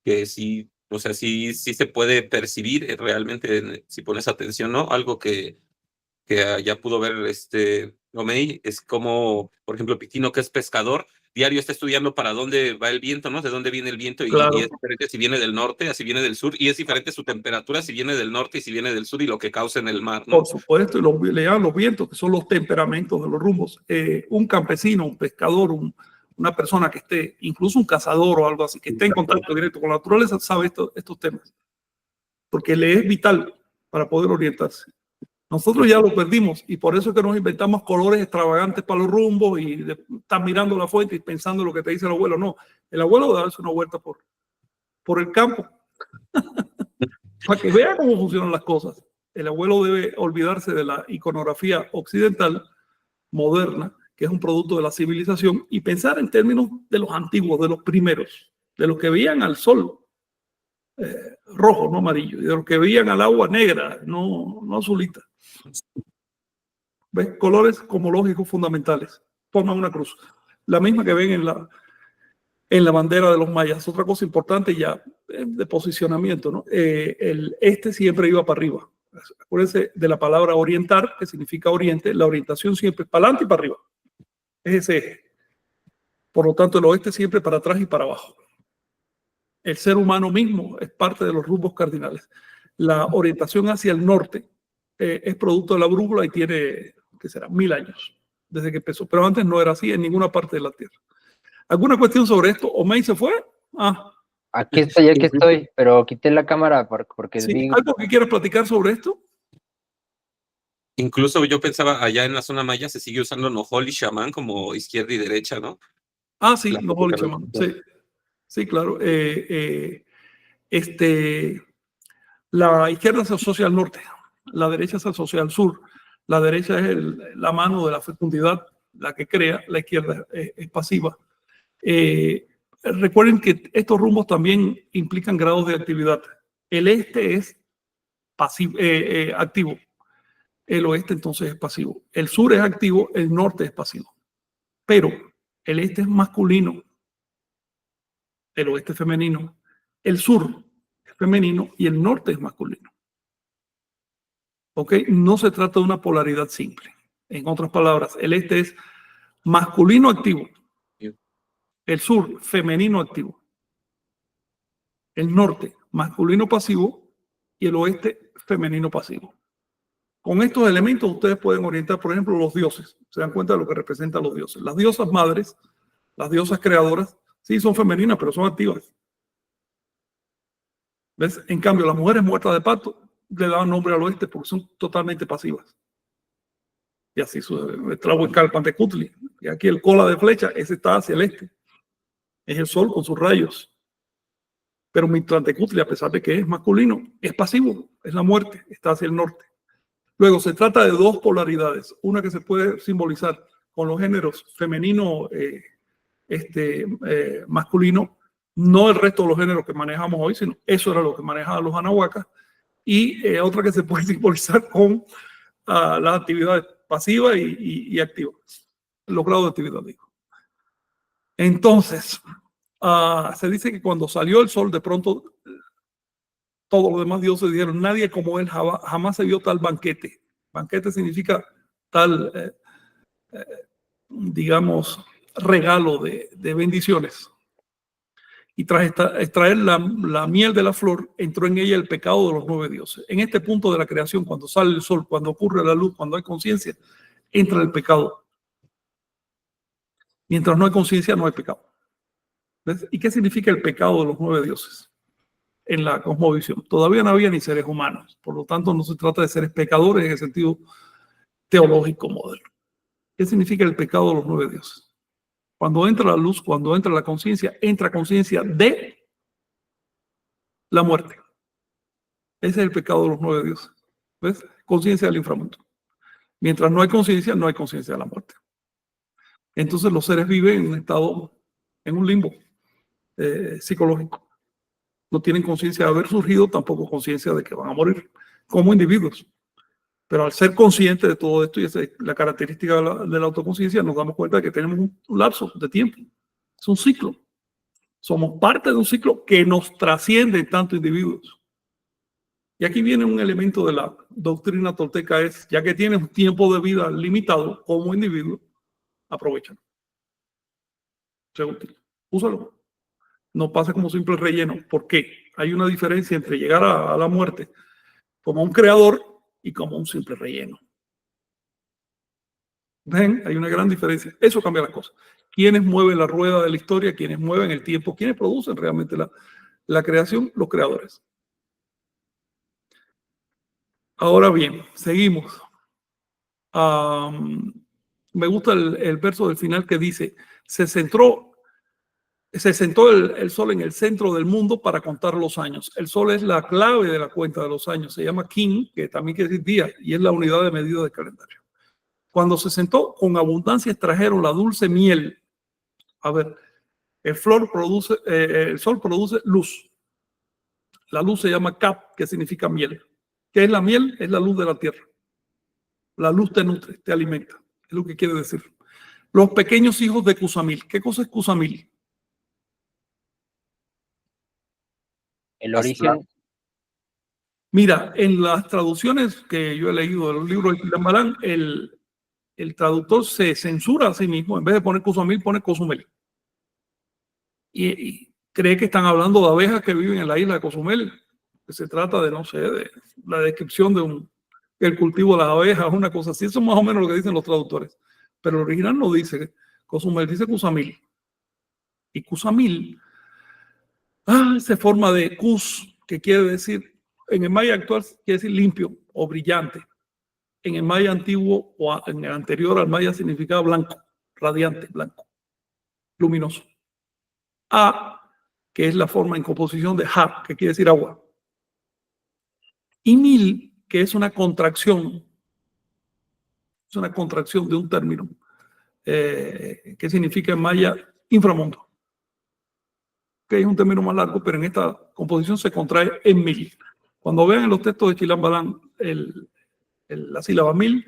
que sí, o sea, sí se puede percibir realmente si pones atención, ¿no? Algo que ya pudo ver Omey, es como, por ejemplo, Pitino, que es pescador, diario está estudiando para dónde va el viento, ¿no? De dónde viene el viento, Claro. y es diferente si viene del norte, así viene del sur, y es diferente su temperatura si viene del norte y si viene del sur, y lo que causa en el mar, ¿no? Por supuesto, y le llaman los vientos, que son los temperamentos de los rumbos. Un campesino, un pescador, una persona que esté, incluso un cazador o algo así, que esté en contacto directo con la naturaleza, sabe estos temas, porque le es vital para poder orientarse. Nosotros ya lo perdimos y por eso es que nos inventamos colores extravagantes para los rumbos y estás mirando la fuente y pensando lo que te dice el abuelo. No, el abuelo debe darse una vuelta por el campo para que vea cómo funcionan las cosas. El abuelo debe olvidarse de la iconografía occidental moderna, que es un producto de la civilización, y pensar en términos de los antiguos, de los primeros, de los que veían al sol rojo, no amarillo, y de los que veían al agua negra, no azulita. ¿Ves? Colores cosmológicos fundamentales forman una cruz, la misma que ven en la bandera de los mayas. Otra cosa importante ya de posicionamiento, ¿no? El este siempre iba para arriba. Acuérdense de la palabra orientar, que significa oriente. La orientación siempre es para adelante y para arriba. Es ese eje. Por lo tanto, el oeste siempre para atrás y para abajo. El ser humano mismo es parte de los rumbos cardinales. La orientación hacia el norte es producto de la brújula y tiene, ¿qué será?, 1000 años desde que empezó. Pero antes no era así en ninguna parte de la Tierra. ¿Alguna cuestión sobre esto? ¿Omey se fue? Aquí estoy, pero quité la cámara porque sí, ¿algo que quieras platicar sobre esto? Incluso yo pensaba, allá en la zona maya se sigue usando Nojol y Chamán como izquierda y derecha, ¿no? Sí, Nojol y Chamán. Sí, claro. La izquierda se asocia al norte, la derecha se asocia al sur. La derecha es la mano de la fecundidad, la que crea, la izquierda es pasiva. Recuerden que estos rumbos también implican grados de actividad. El este es pasivo, activo. El oeste entonces es pasivo. El sur es activo, el norte es pasivo. Pero el este es masculino, el oeste es femenino, el sur es femenino y el norte es masculino. ¿Ok? No se trata de una polaridad simple. En otras palabras, el este es masculino activo, el sur femenino activo, el norte masculino pasivo y el oeste femenino pasivo. Con estos elementos ustedes pueden orientar, por ejemplo, los dioses. Se dan cuenta de lo que representan los dioses. Las diosas madres, las diosas creadoras, sí son femeninas, pero son activas. ¿Ves? En cambio, las mujeres muertas de parto le daban nombre al oeste porque son totalmente pasivas. Y así el Tlahuicalpantecutli. Y aquí el cola de flecha, ese está hacia el este. Es el sol con sus rayos. Pero Mictlantecutli, a pesar de que es masculino, es pasivo, es la muerte, está hacia el norte. Luego se trata de dos polaridades, una que se puede simbolizar con los géneros femenino, masculino, no el resto de los géneros que manejamos hoy, sino eso era lo que manejaban los anahuacas, y otra que se puede simbolizar con las actividades pasivas y activas, los grados de actividad, digo. Entonces, se dice que cuando salió el sol, de pronto todos los demás dioses dijeron, nadie como él, jamás se vio tal banquete. Banquete significa tal, digamos, regalo de bendiciones. Y tras extraer la miel de la flor, entró en ella el pecado de los 9 dioses. En este punto de la creación, cuando sale el sol, cuando ocurre la luz, cuando hay conciencia, entra el pecado. Mientras no hay conciencia, no hay pecado. ¿Ves? ¿Y qué significa el pecado de los 9 dioses? En la cosmovisión. Todavía no había ni seres humanos. Por lo tanto, no se trata de seres pecadores en el sentido teológico moderno. ¿Qué significa el pecado de los 9 dioses? Cuando entra la luz, cuando entra la conciencia, entra conciencia de la muerte. Ese es el pecado de los 9 dioses. ¿Ves? Conciencia del inframundo. Mientras no hay conciencia de la muerte. Entonces los seres viven en un estado, en un limbo psicológico. No tienen conciencia de haber surgido, tampoco conciencia de que van a morir como individuos. Pero al ser conscientes de todo esto, y esa es la característica de la autoconciencia, nos damos cuenta de que tenemos un lapso de tiempo. Es un ciclo. Somos parte de un ciclo que nos trasciende en tanto individuos. Y aquí viene un elemento de la doctrina tolteca, es, ya que tienes un tiempo de vida limitado como individuo, aprovechalo. Sea útil. Úsalo. No pasa como simple relleno. ¿Por qué? Hay una diferencia entre llegar a la muerte como un creador y como un simple relleno. ¿Ven? Hay una gran diferencia. Eso cambia las cosas. ¿Quiénes mueven la rueda de la historia? ¿Quiénes mueven el tiempo? ¿Quiénes producen realmente la creación? Los creadores. Ahora bien, seguimos. Me gusta el verso del final que dice, se sentó el sol en el centro del mundo para contar los años. El sol es la clave de la cuenta de los años. Se llama kin, que también quiere decir día, y es la unidad de medida del calendario. Cuando se sentó, con abundancia extrajeron la dulce miel. A ver, el sol produce luz. La luz se llama Kap, que significa miel. ¿Qué es la miel? Es la luz de la tierra. La luz te nutre, te alimenta. Es lo que quiere decir. Los pequeños hijos de Cusamil. ¿Qué cosa es Cusamil? El origen. Mira, en las traducciones que yo he leído de los libros de Chilambalán, el traductor se censura a sí mismo. En vez de poner Cusamil, pone Cozumel. Y cree que están hablando de abejas que viven en la isla de Cozumel. Que se trata de, no sé, de la descripción de el cultivo de las abejas, una cosa así. Eso es más o menos lo que dicen los traductores. Pero el original no dice Cozumel, dice Cusamil. Y Cusamil se forma de Cus, que quiere decir, en el maya actual quiere decir limpio o brillante. En el maya antiguo o en el anterior al maya significaba blanco, radiante, blanco, luminoso. A, que es la forma en composición de Ha, que quiere decir agua. Y Mil, que es una contracción de un término que significa en maya inframundo, que es un término más largo, pero en esta composición se contrae en mil. Cuando vean en los textos de Chilambalán la sílaba mil,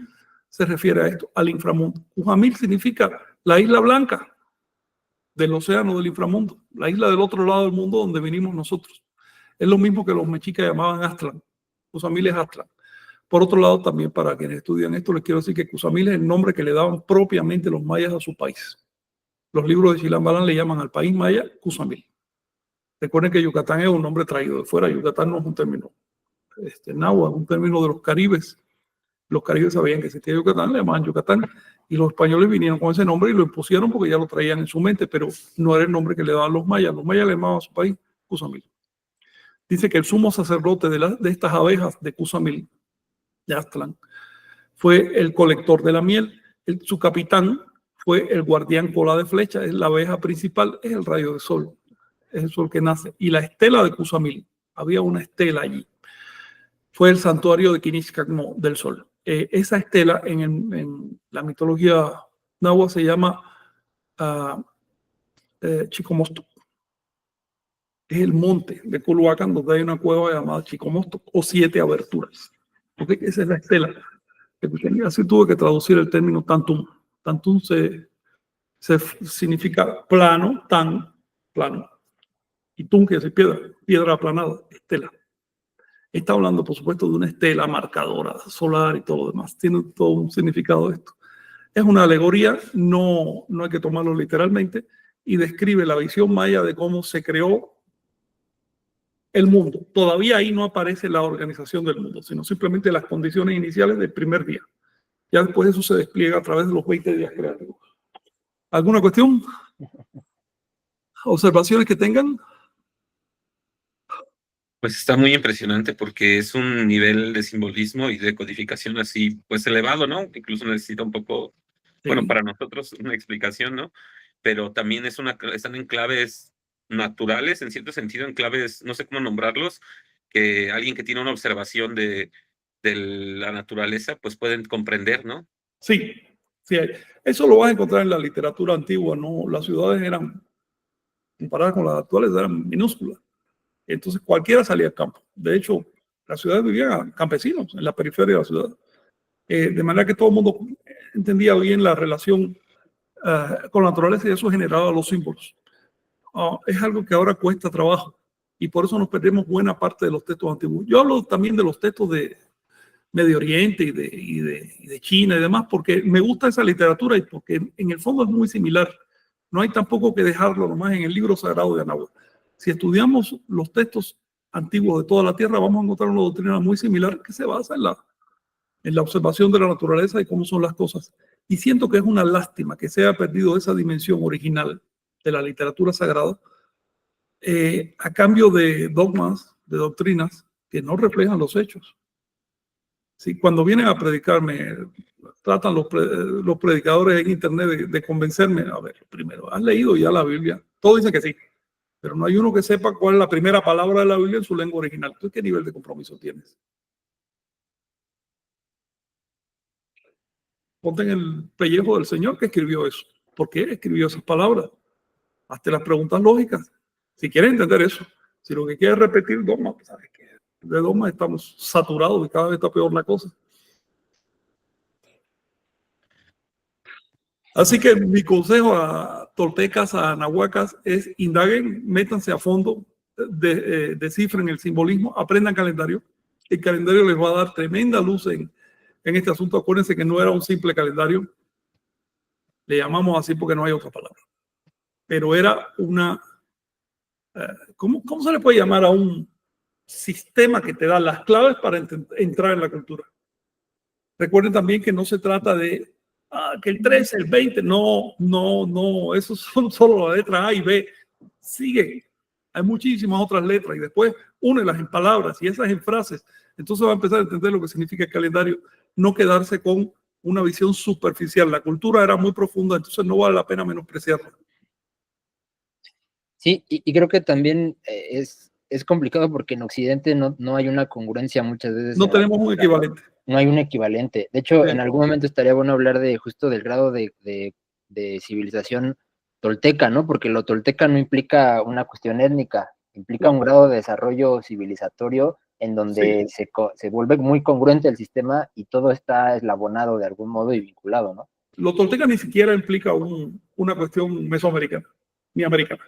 se refiere a esto, al inframundo. Ujamil significa la isla blanca del océano del inframundo, la isla del otro lado del mundo donde vinimos nosotros. Es lo mismo que los mexicas llamaban Aztlán. Cusamil es Aztlán. Por otro lado, también para quienes estudian esto, les quiero decir que Cusamil es el nombre que le daban propiamente los mayas a su país. Los libros de Chilambalán le llaman al país maya Cusamil. Recuerden que Yucatán es un nombre traído de fuera. Yucatán no es un término náhuatl, es un término de los caribes. Los caribes sabían que existía Yucatán, le llamaban Yucatán, y los españoles vinieron con ese nombre y lo impusieron porque ya lo traían en su mente, pero no era el nombre que le daban los mayas. Los mayas le llamaban a su país Cusamil. Dice que el sumo sacerdote de estas abejas de Cusamil, de Aztlán, fue el colector de la miel. Su capitán fue el guardián cola de flecha, es la abeja principal, es el rayo de sol, es el sol que nace. Y la estela de Cusamil, había una estela allí, fue el santuario de Quinixcacmo del sol. Esa estela en la mitología náhuatl se llama Chicomostoc. Es el monte de Culhuacán donde hay una cueva llamada Chicomostoc o 7 aberturas. ¿Okay? Esa es la estela que tenía. Así tuve que traducir el término tantum. Tantum significa plano, tan, plano. Y tum, que es piedra aplanada, estela. Está hablando, por supuesto, de una estela marcadora solar y todo lo demás. Tiene todo un significado esto. Es una alegoría, no hay que tomarlo literalmente, y describe la visión maya de cómo se creó el mundo. Todavía ahí no aparece la organización del mundo, sino simplemente las condiciones iniciales del primer día. Ya después eso se despliega a través de los 20 días creativos. ¿Alguna cuestión? ¿Observaciones que tengan? Pues está muy impresionante porque es un nivel de simbolismo y de codificación así, pues elevado, ¿no? Incluso necesita un poco, Sí. bueno, para nosotros una explicación, ¿no? Pero también están en claves naturales, en cierto sentido, en claves, no sé cómo nombrarlos, que alguien que tiene una observación de la naturaleza, pues pueden comprender, ¿no? Sí, sí. Eso lo vas a encontrar en la literatura antigua, ¿no? Las ciudades eran, comparadas con las actuales, eran minúsculas. Entonces cualquiera salía al campo. De hecho, las ciudades vivían campesinos en la periferia de la ciudad. De manera que todo el mundo entendía bien la relación con la naturaleza y eso generaba los símbolos. Es algo que ahora cuesta trabajo. y por eso nos perdemos buena parte de los textos antiguos. Yo hablo también de los textos de Medio Oriente y de China y demás, porque me gusta esa literatura y porque en el fondo es muy similar. No hay tampoco que dejarlo nomás en el libro sagrado de Anáhuac. Si estudiamos los textos antiguos de toda la tierra, vamos a encontrar una doctrina muy similar que se basa en la observación de la naturaleza y cómo son las cosas. Y siento que es una lástima que se haya perdido esa dimensión original de la literatura sagrada a cambio de dogmas, de doctrinas que no reflejan los hechos. Sí, cuando vienen a predicarme, tratan los predicadores en internet de convencerme. A ver, primero, ¿has leído ya la Biblia? Todos dicen que sí, pero no hay uno que sepa cuál es la primera palabra de la Biblia en su lengua original. Entonces, ¿qué nivel de compromiso tienes? Ponte en el pellejo del Señor que escribió eso. ¿Por qué escribió esas palabras? Hazte las preguntas lógicas. Si quieres entender eso, si lo que quieres es repetir dogmas, pues sabes que de dogmas estamos saturados y cada vez está peor la cosa. Así que mi consejo a toltecas, a nahuacas, es indaguen, métanse a fondo, descifren el simbolismo, aprendan calendario. El calendario les va a dar tremenda luz en este asunto. Acuérdense que no era un simple calendario. Le llamamos así porque no hay otra palabra. Pero era una... ¿cómo se le puede llamar a un sistema que te da las claves para entrar en la cultura? Recuerden también que no se trata de que el 13, el 20, no, esos son solo las letras A y B. Sigue, hay muchísimas otras letras y después únelas en palabras y esas en frases. Entonces va a empezar a entender lo que significa el calendario, no quedarse con una visión superficial. La cultura era muy profunda, entonces no vale la pena menospreciarla. Sí, y creo que también es complicado porque en Occidente no hay una congruencia muchas veces. No tenemos un equivalente. No hay un equivalente. De hecho, Sí. en algún momento estaría bueno hablar de justo del grado de civilización tolteca, ¿no? Porque lo tolteca no implica una cuestión étnica, implica un grado de desarrollo civilizatorio en donde se vuelve muy congruente el sistema y todo está eslabonado de algún modo y vinculado, ¿no? Lo tolteca ni siquiera implica una cuestión mesoamericana, ni americana.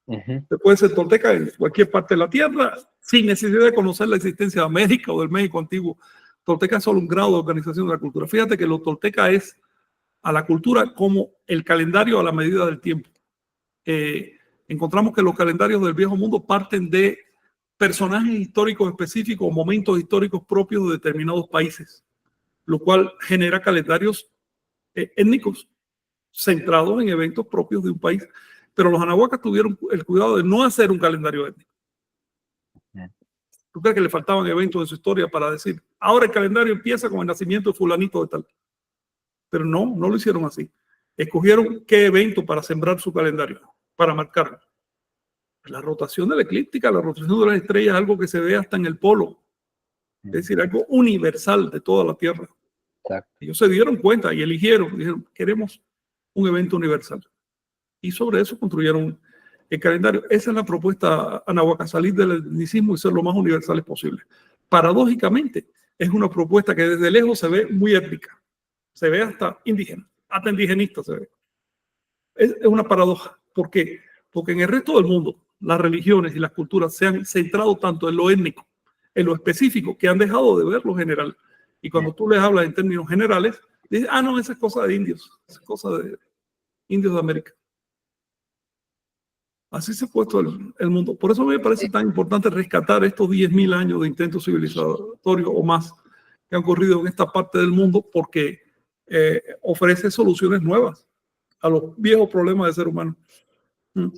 Se puede ser tolteca en cualquier parte de la tierra sin necesidad de conocer la existencia de América o del México antiguo. Tolteca es solo un grado de organización de la cultura. Fíjate que lo tolteca es a la cultura como el calendario a la medida del tiempo. Encontramos que los calendarios del viejo mundo parten de personajes históricos específicos o momentos históricos propios de determinados países, lo cual genera calendarios étnicos centrados en eventos propios de un país. Pero los anahuacas tuvieron el cuidado de no hacer un calendario étnico. ¿Tú crees que le faltaban eventos de su historia para decir, ahora el calendario empieza con el nacimiento de fulanito de tal? Pero no lo hicieron así. Escogieron qué evento para sembrar su calendario, para marcarlo. La rotación de la eclíptica, la rotación de las estrellas es algo que se ve hasta en el polo. Es decir, algo universal de toda la Tierra. Exacto. Ellos se dieron cuenta y eligieron, dijeron, queremos un evento universal. Y sobre eso construyeron el calendario. Esa es la propuesta anahuaca, salir del etnicismo y ser lo más universales posible. Paradójicamente, es una propuesta que desde lejos se ve muy étnica. Se ve hasta indígena, hasta indigenista se ve. Es una paradoja. ¿Por qué? Porque en el resto del mundo, las religiones y las culturas se han centrado tanto en lo étnico, en lo específico, que han dejado de ver lo general. Y cuando tú les hablas en términos generales, dicen, no, esa es cosa de indios, esa es cosa de indios de América. Así se ha puesto el mundo. Por eso me parece tan importante rescatar estos 10.000 años de intentos civilizatorios o más que han ocurrido en esta parte del mundo, porque ofrece soluciones nuevas a los viejos problemas del ser humano.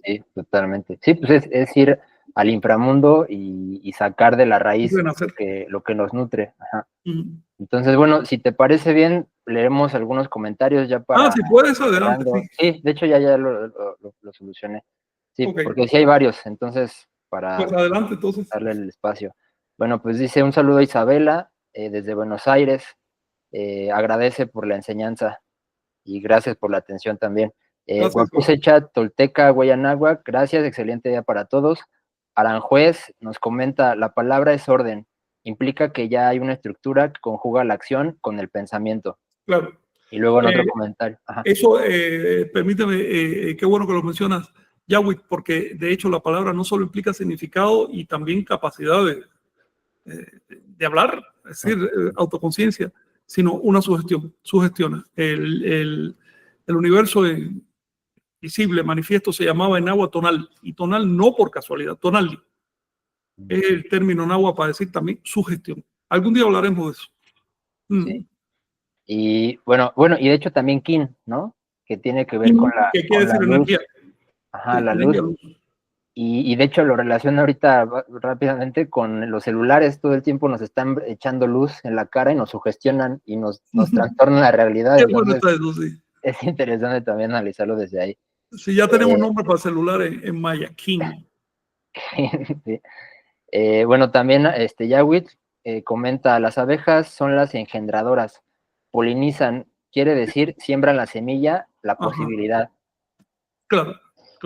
Sí, totalmente. Sí, pues es ir al inframundo y sacar de la raíz lo que nos nutre. Ajá. Entonces, bueno, si te parece bien, leeremos algunos comentarios ya para... si puedes, adelante. Sí, de hecho ya lo solucioné. Sí, porque sí hay varios, entonces, para pues adelante, entonces. darle el espacio. Bueno, pues dice un saludo a Isabela, desde Buenos Aires, agradece por la enseñanza y gracias por la atención también. Guapusecha, Tolteca, Guayanáhuac, gracias, excelente día para todos. Aranjuez nos comenta, la palabra es orden, implica que ya hay una estructura que conjuga la acción con el pensamiento. Claro. Y luego en otro comentario. Ajá. Eso, permíteme, qué bueno que lo mencionas. Yahweh, porque de hecho la palabra no solo implica significado y también capacidad de hablar, es decir, autoconciencia, sino una sugestión, sugestiona. El universo visible, manifiesto, se llamaba en agua tonal, y tonal no por casualidad, tonal es el término en agua para decir también sugestión. Algún día hablaremos de eso. Sí. Y bueno, y de hecho también Kin, ¿no? Que tiene que ver con ¿Qué quiere decir luz. energía? Ajá, Sí, la energía, luz. Y de hecho lo relaciono ahorita rápidamente con los celulares. Todo el tiempo nos están echando luz en la cara y nos sugestionan y nos trastornan la realidad. Qué bueno Entonces, está eso, sí. es interesante también analizarlo desde ahí. Sí, ya tenemos nombre para celular en maya, King. Sí. Bueno, también Yawit comenta, las abejas son las engendradoras, polinizan, quiere decir, siembran la semilla, la posibilidad. Claro.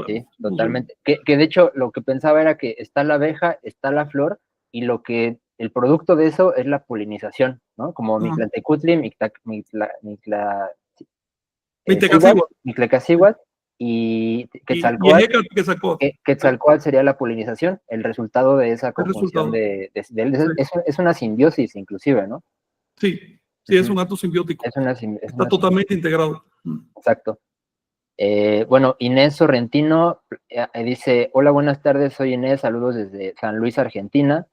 Sí, totalmente. Que de hecho lo que pensaba era que está la abeja, está la flor, y el producto de eso es la polinización, ¿no? Como Mictlantecutli, Mictlacacihuatl y Quetzalcóatl. Quetzalcóatl sería la polinización, el resultado de esa conjunción es una simbiosis inclusive, ¿no? Sí, es un acto simbiótico. Está totalmente integrado. Exacto. Bueno, Inés Sorrentino dice, hola, buenas tardes, soy Inés, saludos desde San Luis, Argentina.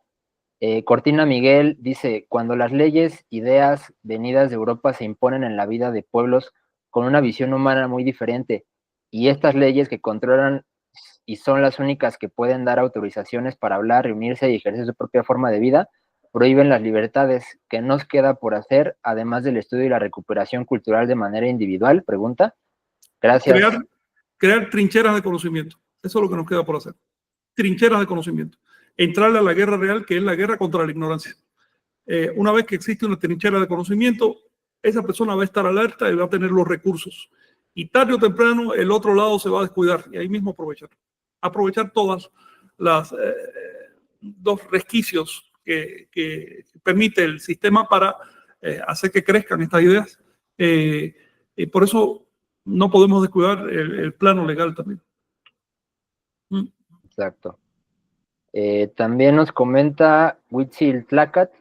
Cortina Miguel dice, cuando las leyes, ideas venidas de Europa se imponen en la vida de pueblos con una visión humana muy diferente, y estas leyes que controlan y son las únicas que pueden dar autorizaciones para hablar, reunirse y ejercer su propia forma de vida, prohíben las libertades. ¿Qué nos queda por hacer, además del estudio y la recuperación cultural de manera individual? Pregunta. Gracias. Crear trincheras de conocimiento. Eso es lo que nos queda por hacer. Trincheras de conocimiento. Entrarle a la guerra real, que es la guerra contra la ignorancia. Una vez que existe una trinchera de conocimiento, esa persona va a estar alerta y va a tener los recursos. Y tarde o temprano el otro lado se va a descuidar y ahí mismo aprovechar todas las dos resquicios que permite el sistema para hacer que crezcan estas ideas. Por eso no podemos descuidar el plano legal también. Exacto. También nos comenta Huitzil Tlacat.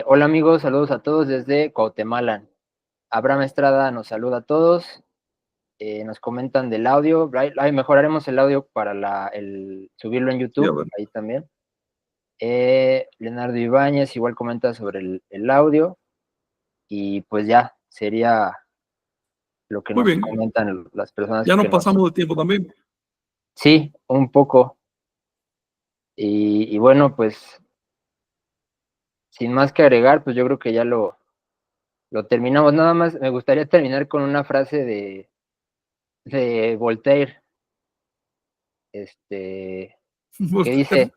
Hola amigos, saludos a todos desde Cuauhtémoc. Abraham Estrada nos saluda a todos. Nos comentan del audio. Ahí mejoraremos el audio para subirlo en YouTube. Ahí también. Leonardo Ibáñez igual comenta sobre el audio. Y pues ya sería lo que nos comentan las personas. Ya nos pasamos de tiempo también. Sí, un poco. Y bueno, pues sin más que agregar, pues yo creo que ya lo terminamos. Nada más me gustaría terminar con una frase de Voltaire, que dice,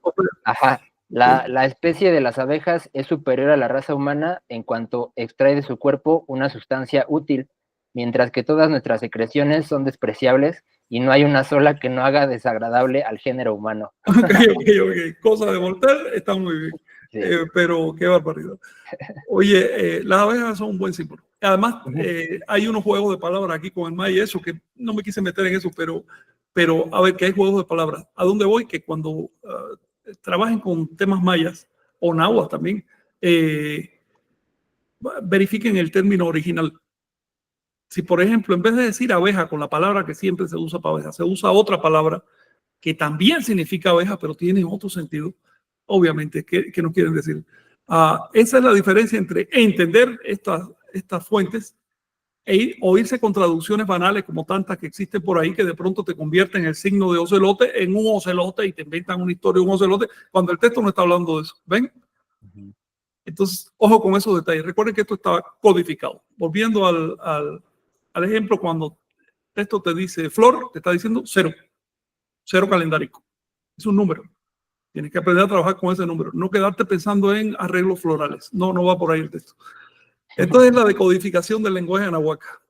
la especie de las abejas es superior a la raza humana en cuanto extrae de su cuerpo una sustancia útil, mientras que todas nuestras secreciones son despreciables y no hay una sola que no haga desagradable al género humano. Ok. Cosa de Voltaire está muy bien. Sí. Pero qué barbaridad. Oye, las abejas son un buen símbolo. Además, hay unos juegos de palabras aquí con el maya y eso, que no me quise meter en eso, pero a ver, que hay juegos de palabras. ¿A dónde voy? Que cuando trabajen con temas mayas o náhuatl también, verifiquen el término original. Si, por ejemplo, en vez de decir abeja con la palabra que siempre se usa para abeja, se usa otra palabra que también significa abeja, pero tiene otro sentido, obviamente, que no quieren decir. Esa es la diferencia entre entender estas fuentes o irse con traducciones banales como tantas que existen por ahí que de pronto te convierten el signo de ocelote en un ocelote y te inventan una historia de un ocelote cuando el texto no está hablando de eso. ¿Ven? Entonces, ojo con esos detalles. Recuerden que esto está codificado. Volviendo al ejemplo, cuando el texto te dice flor, te está diciendo cero calendárico. Es un número. Tienes que aprender a trabajar con ese número. No quedarte pensando en arreglos florales. No va por ahí el texto. Esto es la decodificación del lenguaje anahuaca.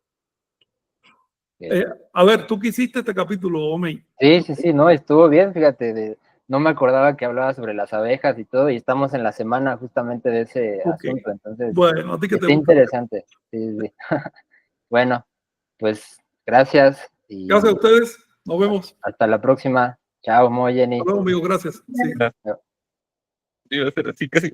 A ver, ¿tú qué hiciste este capítulo, Omey? Sí, no, estuvo bien, fíjate, no me acordaba que hablaba sobre las abejas y todo, y estamos en la semana justamente de ese asunto, entonces, bueno, a ti que está interesante. Sí. Bueno, pues, gracias. Gracias a ustedes. Nos vemos. Hasta la próxima. Chao, Mo, Jenny. Hasta luego, amigo. Gracias. Sí. Iba a ser así casi.